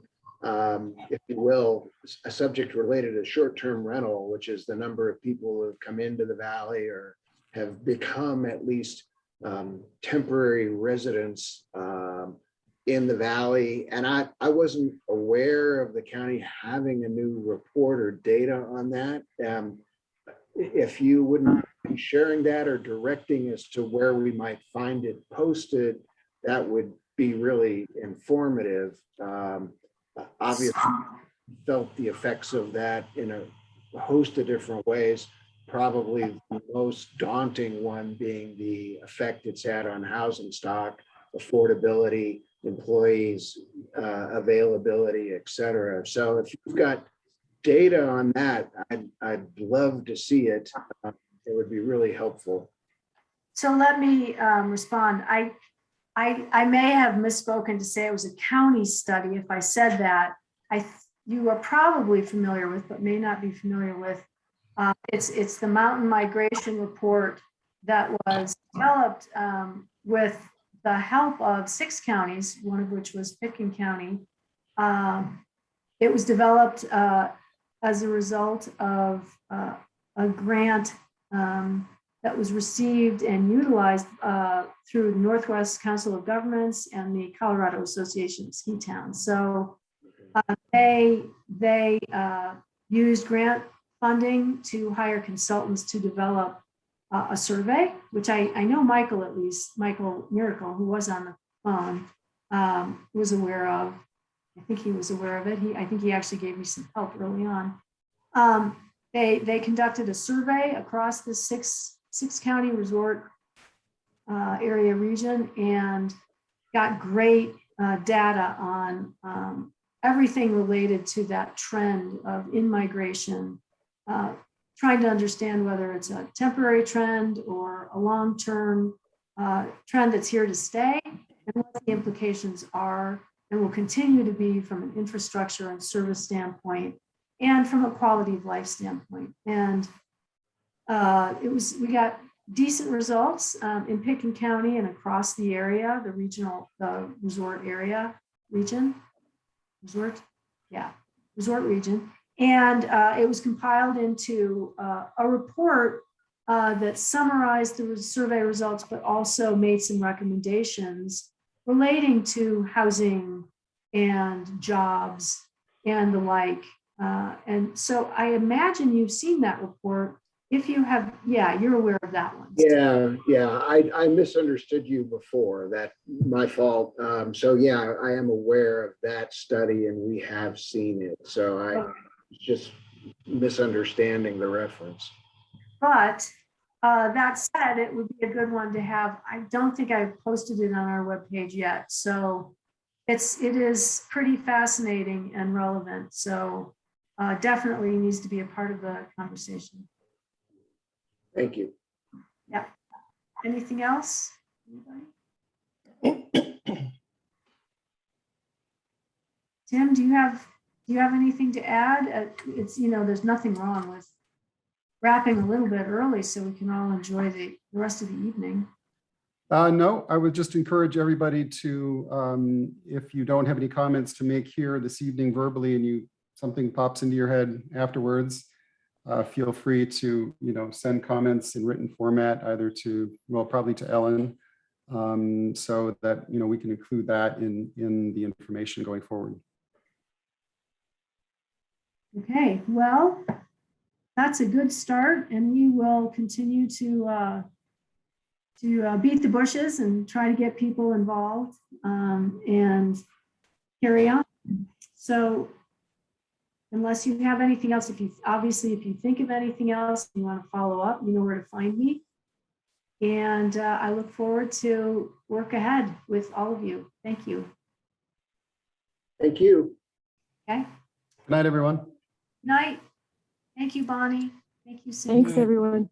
if you will, a subject related to short-term rental, which is the number of people who have come into the valley or have become at least temporary residents in the valley. And I wasn't aware of the county having a new report or data on that. If you wouldn't be sharing that or directing as to where we might find it posted, that would be really informative. Obviously, felt the effects of that in a host of different ways. Probably the most daunting one being the effect it's had on housing stock, affordability, employees, availability, et cetera. So if you've got data on that, I'd love to see it. It would be really helpful. So let me respond. I may have misspoken to say it was a county study. If I said that, you are probably familiar with, but may not be familiar with. It's the mountain migration report that was developed with the help of 6 counties, one of which was Pitkin County. It was developed as a result of a grant that was received and utilized through the Northwest Council of Governments and the Colorado Association of Ski Towns. So they used grant funding to hire consultants to develop a survey, which I know Michael, at least, Michael Miracle, who was on the phone, was aware of. I think he was aware of it. I think he actually gave me some help early on. They conducted a survey across the six county resort area region and got great data on everything related to that trend of in-migration, trying to understand whether it's a temporary trend or a long-term trend that's here to stay, and what the implications are and will continue to be from an infrastructure and service standpoint and from a quality of life standpoint. And we got decent results in Picken County and across the area, the resort region. And it was compiled into a report that summarized the survey results, but also made some recommendations relating to housing and jobs and the like. And so I imagine you've seen that report. If you have, yeah, you're aware of that one. Yeah. I misunderstood you before. That my fault. So yeah, I am aware of that study and we have seen it. So I just misunderstanding the reference. But that said, it would be a good one to have. I don't think I've posted it on our webpage yet. So it is pretty fascinating and relevant. So definitely needs to be a part of the conversation. Thank you. Yeah. Anything else? Anybody? Tim, do you have anything to add? It's, there's nothing wrong with wrapping a little bit early so we can all enjoy the rest of the evening. No, I would just encourage everybody to, if you don't have any comments to make here this evening verbally and something pops into your head afterwards, feel free to, send comments in written format, either probably to Ellen, so that, we can include that in the information going forward. Okay, well, that's a good start, and we will continue to beat the bushes and try to get people involved and carry on. So unless you have anything else, if you think of anything else, you want to follow up, you know where to find me. And I look forward to work ahead with all of you. Thank you. Thank you. Okay. Good night, everyone. Night. Thank you, Bonnie. Thank you, Cindy. Thanks, everyone.